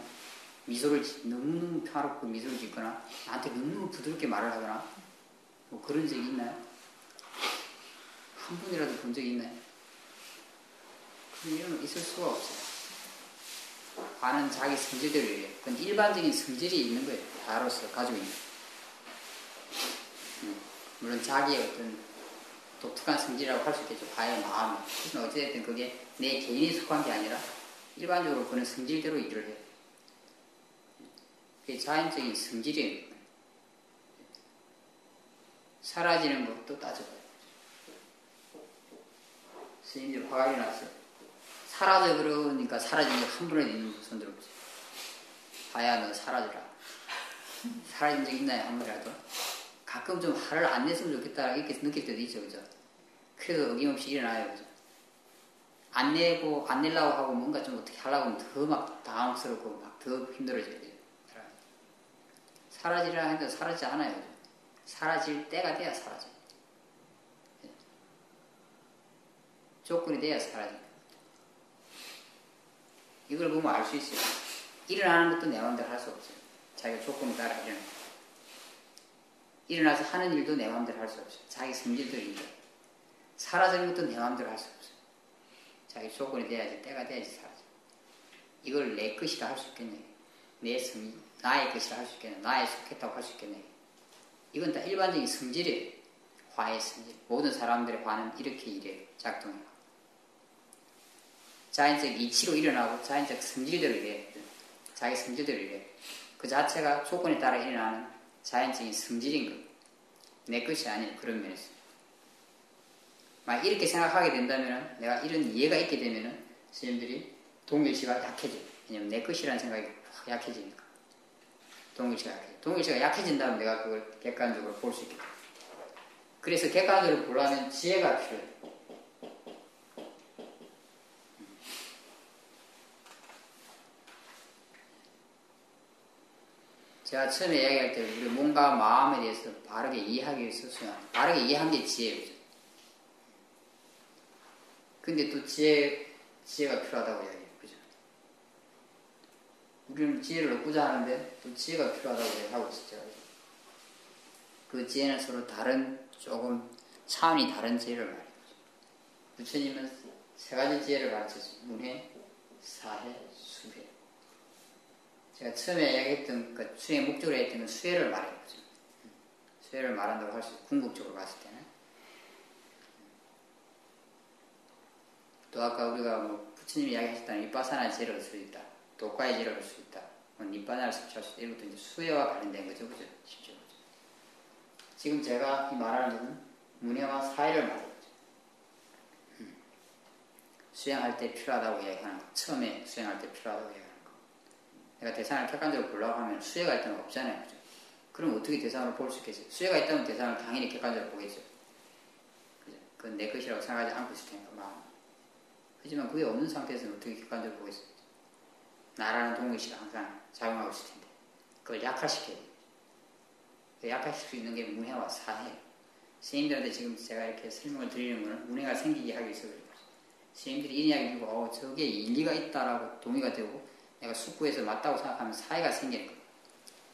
미소를 너무너무 평화롭고 미소를 짓거나 나한테 너무 부드럽게 말을 하거나 뭐 그런 적이 있나요? 한 분이라도 본 적이 있나요? 그런 일은 있을 수가 없어요. 화는 자기 성질대로 이래요. 그건 일반적인 성질이 있는 거예요. 다로서 가지고 있는 거예요. 물론 자기의 어떤 독특한 성질이라고 할 수 있겠죠. 화의 마음. 그래서 어찌됐든 그게 내 개인이 속한 게 아니라 일반적으로 그런 성질대로 일을 해요. 그게 자연적인 성질이에요. 사라지는 것도 따져봐요. 스님들 화가 일어났어요. 사라져 그러니까 사라진 게 한 분에 있는 분 손 들어보세요. 화야 너 사라져라. 사라진 적 있나요? 한 번이라도? 가끔 좀 화를 안 냈으면 좋겠다 이렇게 느낄 때도 있죠. 그죠? 그래도 어김없이 일어나요. 그죠? 안 내려고 하고 뭔가 좀 어떻게 하려고 하면 더 막 당황스럽고 막 더 힘들어져요. 사라지라 해도 사라지지 않아요. 그죠? 사라질 때가 돼야 사라져요. 조건이 돼야 사라져요. 이걸 보면 알 수 있어요. 일어나는 것도 내 마음대로 할 수 없어요. 자기가 조건에 따라 일어나서 하는 일도 내 마음대로 할 수 없어요. 자기 성질대로 일해요. 사라지는 것도 내 마음대로 할 수 없어요. 자기 조건이 돼야지, 때가 돼야지 사라져요. 이걸 내 것이라 할 수 있겠네. 나의 것이라 할 수 있겠네. 나에 속했다고 할 수 있겠네. 이건 다 일반적인 성질이에요. 화의 성질. 모든 사람들의 화는 이렇게 일해요. 작동해요. 자연적 이치로 일어나고 자연적 성질대로 일해요. 자기 성질대로 일해요. 그 자체가 조건에 따라 일어나는 자연적인 성질인 거예요. 내 것이 아닌 그런 면에서. 만약 이렇게 생각하게 된다면 내가 이런 이해가 있게 되면 스님들이 동일시가 약해져요. 왜냐면 내 것이라는 생각이 확 약해지니까. 동일시가 약해진다면 내가 그걸 객관적으로 볼 수 있게 돼요. 그래서 객관적으로 보려면 지혜가 필요해요. 제가 처음에 이야기할 때 우리 뭔가 마음에 대해서 바르게 이해하기 위해서 바르게 이해한 게 지혜죠. 근데 또 지혜가 필요하다고 이야기해요. 그죠? 우리는 지혜를 얻고자 하는데 또 지혜가 필요하다고 이야기하고 있었죠. 그 지혜는 서로 다른 조금 차원이 다른 지혜를 말해요. 부처님은 세 가지 지혜를 가르쳤어요. 문회, 사회, 수회. 제가 처음에 이야기했던 그 수행 목적으로 했던 건 수회를 말해요. 수회를 말한다고 할 수 있어요. 궁극적으로 봤을 때는. 또 아까 우리가 뭐 부처님이 이야기하셨다는 윗바사나 지혜를 얻을 수 있다. 독과의 지혜를 얻을 수 있다. 니빠나를 섭취할 수 있다. 이런 것도 이제 수혜와 관련된 거죠. 그죠? 실제로. 지금 제가 이 말하는 것은 문회와 사회를 말해요. 수행할 때 필요하다고 이야기하는 거. 처음에 수행할 때 필요하다고 이야기하는 거. 내가 대상을 객관적으로 보려고 하면 수혜가 있다면 없잖아요. 그죠? 그럼 어떻게 대상으로 볼 수 있겠어요? 수혜가 있다면 대상을 당연히 객관적으로 보겠죠. 그죠? 그건 내 것이라고 생각하지 않고 있을 테니까, 마음. 하지만 그게 없는 상태에서는 어떻게 객관적으로 보겠어요? 나라는 동물씨가 항상 작용하고 있을 텐데, 그걸 약화시켜야 돼요. 약화시킬 수 있는 게 문해와 사회예요. 스님들한테 지금 제가 이렇게 설명을 드리는 거는 문해가 생기게 하기 위해서 그래요. 스님들이 이런 이야기 듣고 저게 일리가 있다라고 동의가 되고 내가 숙구해서 맞다고 생각하면 사회가 생기는 거예요.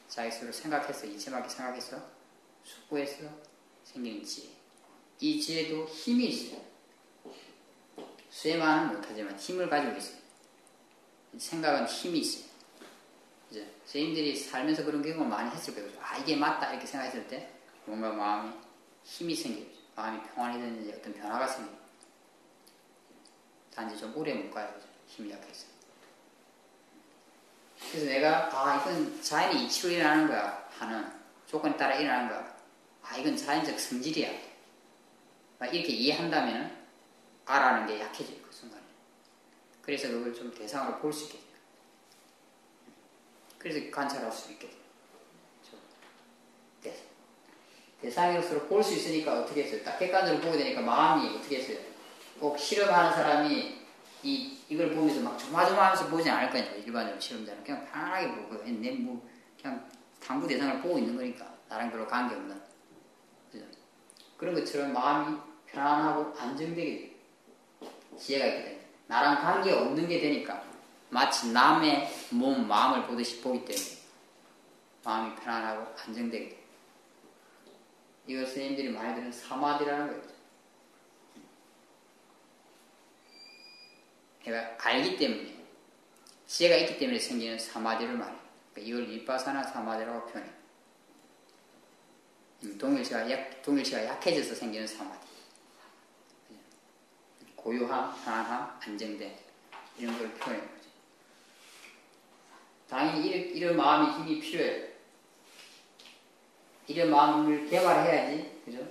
자기 스스로 생각해서 이체맞게 생각해서 숙구해서 생기는 지혜. 이 지혜도 힘이 있어요. 수행만은 못하지만 힘을 가지고 있어요. 생각은 힘이 있어요. 그죠? 스님들이 살면서 그런 경험을 많이 했을 거예요. 아, 이게 맞다 이렇게 생각했을 때 뭔가 마음이 힘이 생겨요. 마음이 평안해지는지 어떤 변화가 생겨요. 단지 좀 오래 못 가요. 힘이 약해서. 그래서 내가 이건 자연이 이치로 일어나는 거야 하는 조건에 따라 일어나는 거야. 이건 자연적 성질이야. 이렇게 이해한다면 알아는 게 약해져요. 그 순간에. 그래서 그걸 좀 대상으로 볼 수 있게 돼요. 그래서 관찰할 수 있게 돼요. 대상으로서 볼 수 있으니까 어떻게 했어요? 딱 객관적으로 보게 되니까 마음이 어떻게 했어요? 꼭 실험하는 사람이 이걸 보면서 막 조마조마하면서 보지 않을 거니까 일반적으로 실험자는 그냥 편안하게 보고 그냥 당부 대상을 보고 있는 거니까 나랑 별로 관계없는 그죠? 그런 것처럼 마음이 편안하고 안정되게 돼요. 지혜가 있게 돼요. 나랑 관계없는 게 되니까 마치 남의 몸, 마음을 보듯이 보기 때문에 마음이 편안하고 안정되게 돼요. 이걸 선생님들이 많이 드는 사마디라는 거죠. 내가 알기 때문에 지혜가 있기 때문에 생기는 사마디를 말해요. 그러니까 이걸 윗바사나 사마디라고 표현해요. 동일치가 약해져서 생기는 사마디. 고요함, 편안함, 안정됨 이런 걸 표현해요. 당연히 이런 마음의 힘이 필요해요. 이런 마음을 개발해야지, 그죠?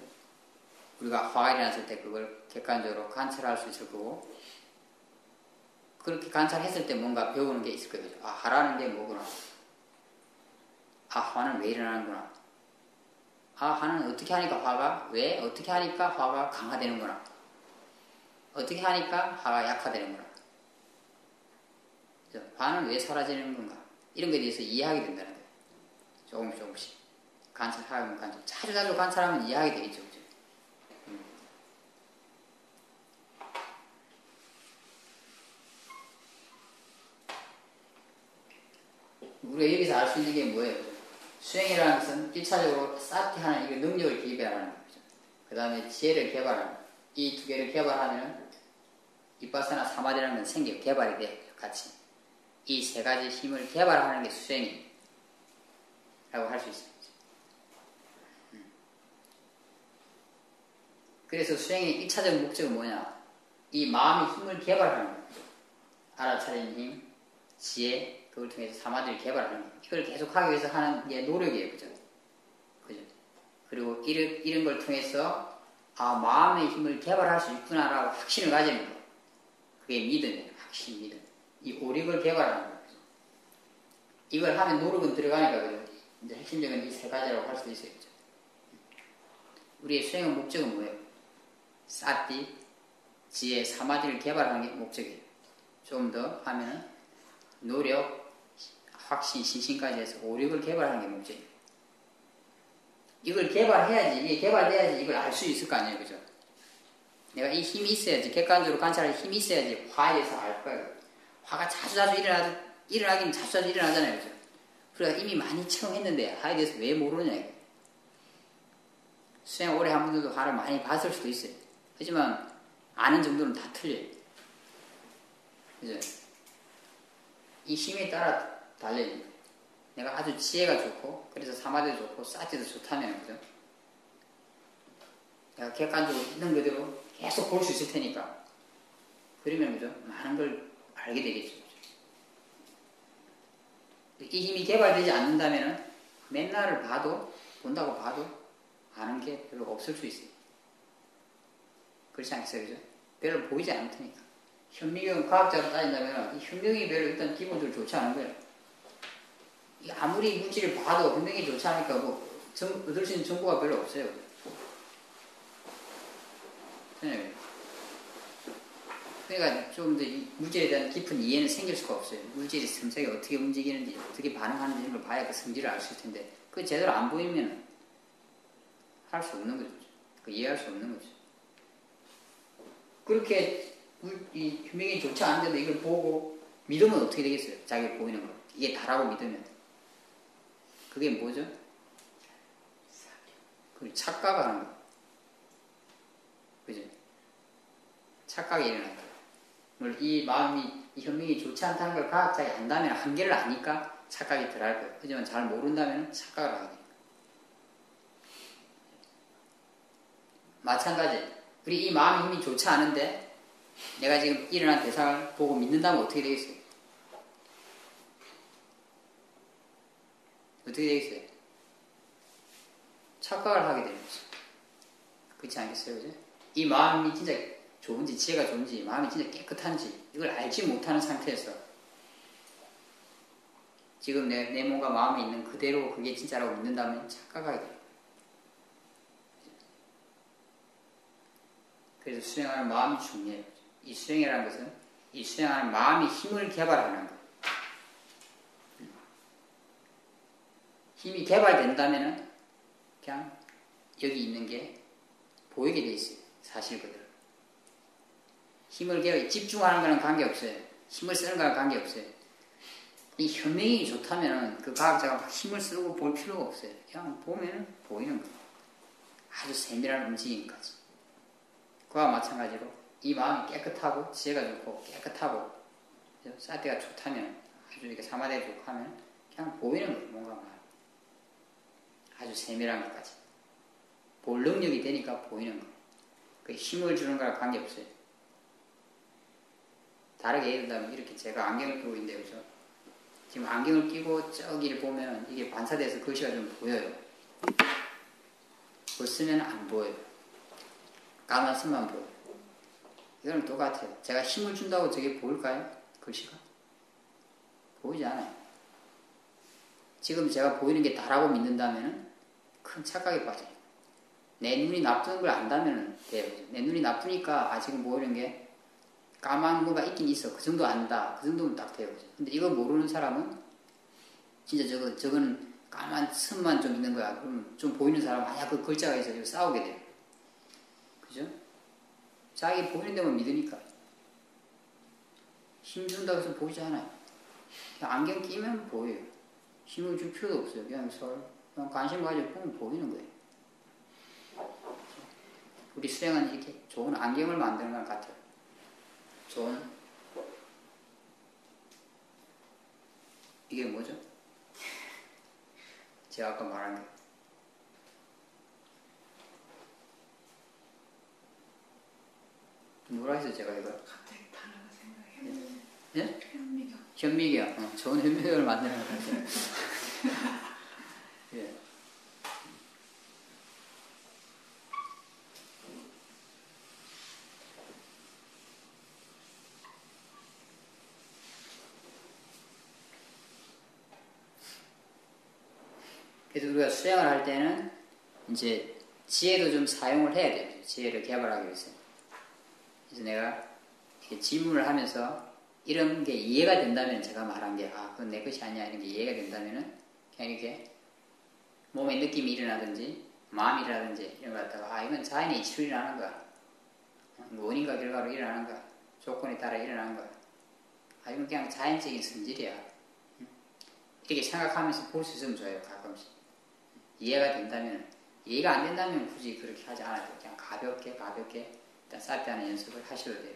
우리가 화가 일어났을 때 그걸 객관적으로 관찰할 수 있을 거고, 그렇게 관찰했을 때 뭔가 배우는 게 있을 거예요. 화라는 게 뭐구나. 화는 왜 일어나는구나. 화는 어떻게 하니까 화가, 왜? 어떻게 하니까 화가 강화되는구나. 어떻게 하니까 화가 약화되는구나. 그죠? 화는 왜 사라지는 건가. 이런 것에 대해서 이해하게 된다는 거예요. 조금씩. 관찰하면 자주 관찰하면 이해하게 되겠죠. 그죠? 우리가 여기서 알 수 있는 게 뭐예요? 수행이라는 것은 1차적으로 쌓게 하는 이 능력을 개발하는 거죠. 그 다음에 지혜를 개발하는 이 두 개를 개발하면 윗바사나 사마디라는 건 생겨 개발이 돼요. 같이 이 세 가지 힘을 개발하는 게 수행이라고 할 수 있습니다. 그래서 수행의 1차적 목적은 뭐냐? 이 마음의 힘을 개발하는 거예요. 알아차리는 힘, 지혜, 그걸 통해서 사마디를 개발하는 거예요. 이걸 계속하기 위해서 하는 게 노력이에요. 그죠? 그리고 이런 걸 통해서 마음의 힘을 개발할 수 있구나라고 확신을 가지는 거예요. 그게 믿음이에요. 확신, 믿음. 이 오력을 개발하는 거예요. 이걸 하면 노력은 들어가니까 그죠? 이제 핵심적인 이 세 가지라고 할 수 있어요. 그죠? 우리의 수행의 목적은 뭐예요? 사티, 지혜, 사마디를 개발하는 게 목적이에요. 좀 더 하면은 노력, 확신, 신심까지 해서 오력을 개발하는 게 목적이에요. 이걸 개발해야지, 이게 개발돼야지 이걸 알 수 있을 거 아니에요. 그죠? 내가 이 힘이 있어야지, 객관적으로 관찰할 힘이 있어야지 화에 대해서 알 거예요. 화가 자주 일어나긴 자주 일어나잖아요. 그죠? 그래서 이미 많이 체험했는데 화에 대해서 왜 모르느냐. 수행 오래 한 분들도 화를 많이 봤을 수도 있어요. 하지만 아는 정도는 다 틀려요. 그죠? 이 힘에 따라 달려요. 내가 아주 지혜가 좋고 그래서 사마디도 좋고 사티도 좋다면 그죠? 내가 객관적으로 있는 그대로 계속 볼 수 있을 테니까 그러면 그죠? 많은 걸 알게 되겠죠. 이 힘이 개발되지 않는다면 맨날 본다고 봐도 아는 게 별로 없을 수 있어요. 그렇지 않겠어요? 그죠? 별로 보이지 않을 테니까. 현미경 과학자로 따진다면 이 현미경이 별로 일단 기본적으로 좋지 않은 거예요. 아무리 물질을 봐도 현미경이 좋지 않으니까 얻을 수 있는 정보가 별로 없어요. 네. 그러니까 좀 더 물질에 대한 깊은 이해는 생길 수가 없어요. 물질이 성격이 어떻게 움직이는지, 어떻게 반응하는지 이런 걸 봐야 그 성질을 알 수 있을 텐데, 그게 제대로 안 보이면 할 수 없는 거죠. 이해할 수 없는 거죠. 그렇게 이 현미경이 좋지 않은데도 이걸 보고 믿으면 어떻게 되겠어요? 자기가 보이는 거. 이게 다라고 믿으면. 그게 뭐죠? 그걸 착각하는 거. 그죠? 착각이 일어난다. 물론 이 마음이, 이 현미경이 좋지 않다는 걸 과학자가 안다면, 한계를 아니까 착각이 덜할 거예요. 하지만 잘 모른다면 착각을 하게 돼요. 마찬가지. 우리 이 마음의 힘이 좋지 않은데, 내가 지금 일어난 대상을 보고 믿는다면 어떻게 되겠어요? 어떻게 되겠어요? 착각을 하게 되는 거죠. 그렇지 않겠어요? 그죠? 이 마음이 진짜 좋은지, 지혜가 좋은지, 마음이 진짜 깨끗한지, 이걸 알지 못하는 상태에서 지금 내 몸과 마음에 있는 그대로 그게 진짜라고 믿는다면 착각하게 돼요. 그래서 수행하는 마음이 중요해요. 이 수행이라는 것은 이 수행하는 마음이 힘을 개발하는 거예요. 힘이 개발된다면 그냥 여기 있는 게 보이게 돼 있어요. 사실 그대로. 힘을 집중하는 거랑 관계없어요. 힘을 쓰는 거랑 관계없어요. 이 현미경이 좋다면 그 과학자가 막 힘을 쓰고 볼 필요가 없어요. 그냥 보면 보이는 거예요. 아주 세밀한 움직임까지. 그와 마찬가지로 이 마음이 깨끗하고 지혜가 좋고 깨끗하고 사태가 좋다면, 아주 이렇게 사마디가 좋고 하면 그냥 보이는 거예요. 뭔가 아주 세밀한 것까지. 볼 능력이 되니까 보이는 거예요. 그 힘을 주는 거랑 관계없어요. 다르게 예를 들면 이렇게 제가 안경을 끼고 있는데 그죠? 지금 안경을 끼고 저기를 보면 이게 반사돼서 글씨가 좀 보여요. 벗으면 안 보여요. 까만 선만 보여요. 이거는 똑같아요. 제가 힘을 준다고 저게 보일까요? 글씨가? 보이지 않아요. 지금 제가 보이는 게 다라고 믿는다면 큰 착각에 빠져요. 내 눈이 나쁘는 걸 안다면 돼요. 내 눈이 나쁘니까 지금 보이는 게 까만 뭐가 있긴 있어. 그 정도 안다. 그 정도면 딱 돼요. 근데 이거 모르는 사람은 진짜 저거는 까만 선만 좀 있는 거야. 그럼 좀 보이는 사람은 그 글자가 있어. 싸우게 돼요. 그죠? 자기 보이는 데만 믿으니까. 힘 준다고 해서 보이지 않아요. 안경 끼면 보여요. 힘을 줄 필요도 없어요. 그냥 관심 가지고 보면 보이는 거예요. 우리 수행은 이렇게 좋은 안경을 만드는 것 같아요. 좋은, 이게 뭐죠? 제가 아까 말한 게. 뭐라 했어요, 제가 이거? 갑자기 단어가 생각해. 예? 현미경. 현미경. 좋은 현미경을 만드는 것 같아요. 예. 그래서 우리가 수행을 할 때는 이제 지혜도 좀 사용을 해야 돼요. 지혜를 개발하기 위해서. 그래서 내가 이렇게 질문을 하면서 이런 게 이해가 된다면, 제가 말한 게 그건 내 것이 아니야 이런 게 이해가 된다면은 그냥 이렇게 몸에 느낌이 일어나든지 마음이라든지 이런 거 갖다가 이건 자연의 이치로 일어나는 거야. 원인과 결과로 일어나는 거야. 조건에 따라 일어나는 거야. 이건 그냥 자연적인 성질이야. 이렇게 생각하면서 볼 수 있으면 좋아요. 가끔씩. 이해가 된다면 이해가 안 된다면 굳이 그렇게 하지 않아도 그냥 가볍게 일단 쌓게 하는 연습을 하셔도 돼요.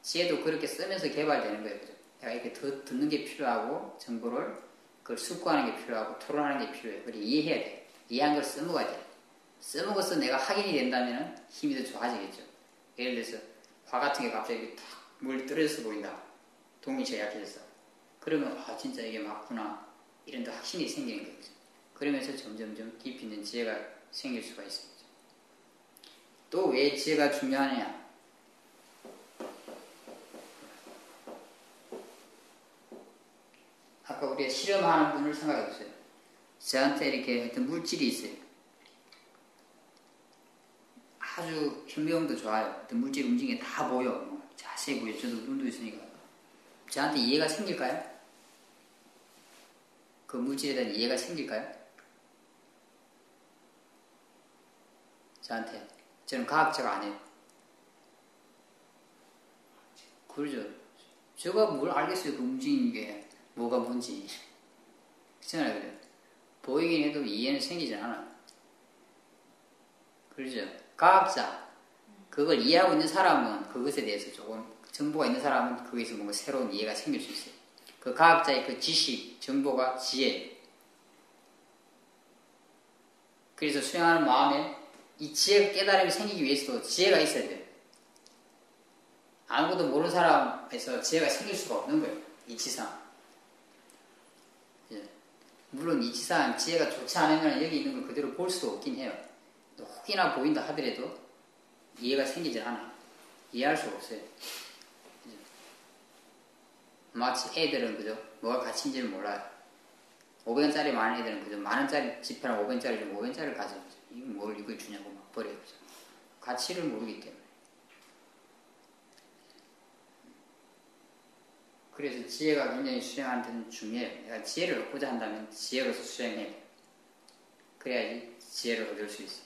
지혜도 그렇게 쓰면서 개발되는 거예요. 그죠? 내가 이렇게 더 듣는 게 필요하고 정보를 그걸 숙고하는 게 필요하고 토론하는 게 필요해요. 그리고 이해해야 돼. 이해한 걸 써먹어야 돼. 써먹어서 내가 확인이 된다면 힘이 더 좋아지겠죠. 예를 들어서 화 같은 게 갑자기 탁 물 떨어져서 보인다. 동이 제약해졌어. 그러면 아 진짜 이게 맞구나. 이런 데 확신이 생기는 거죠. 그러면서 점점점 깊이 있는 지혜가 생길 수가 있습니다. 또 왜 지혜가 중요하냐? 아까 우리가 실험하는 분을 생각해 보세요. 저한테 이렇게 어떤 물질이 있어요. 아주 현미경도 좋아요. 어떤 물질 움직임이 다 보여. 뭐 자세히 보여. 저도 눈도 있으니까. 저한테 이해가 생길까요? 그 물질에 대한 이해가 생길까요? 저한테. 저는 과학자가 아니에요. 그러죠. 제가 뭘 알겠어요. 그 움직이는 게 뭐가 뭔지. 그렇잖아요. 그래. 보이긴 해도 이해는 생기지 않아요. 그러죠. 과학자. 그걸 이해하고 있는 사람은 그것에 대해서 조금 정보가 있는 사람은 거기서 뭔가 새로운 이해가 생길 수 있어요. 그 과학자의 그 지식, 정보가 지혜. 그래서 수행하는 마음에 이 지혜 깨달음이 생기기 위해서도 지혜가 있어야 돼요. 아무것도 모르는 사람에서 지혜가 생길 수가 없는 거예요. 이치상. 물론 이치상 지혜가 좋지 않으면 여기 있는 걸 그대로 볼 수도 없긴 해요. 혹이나 보인다 하더라도 이해가 생기질 않아요. 이해할 수가 없어요. 마치 애들은 그죠? 뭐가 가치인지를 몰라요. 500원짜리 많은 애들은 그죠? 만원짜리 지폐랑 500원짜리 좀 500원짜리를 가져요. 이걸 주냐고 막 버려요. 그죠? 가치를 모르기 때문에. 그래서 지혜가 굉장히 수행하는 데는 중요해요. 내가 지혜를 얻고자 한다면 지혜로서 수행해야 돼요. 그래야지 지혜를 얻을 수 있어요.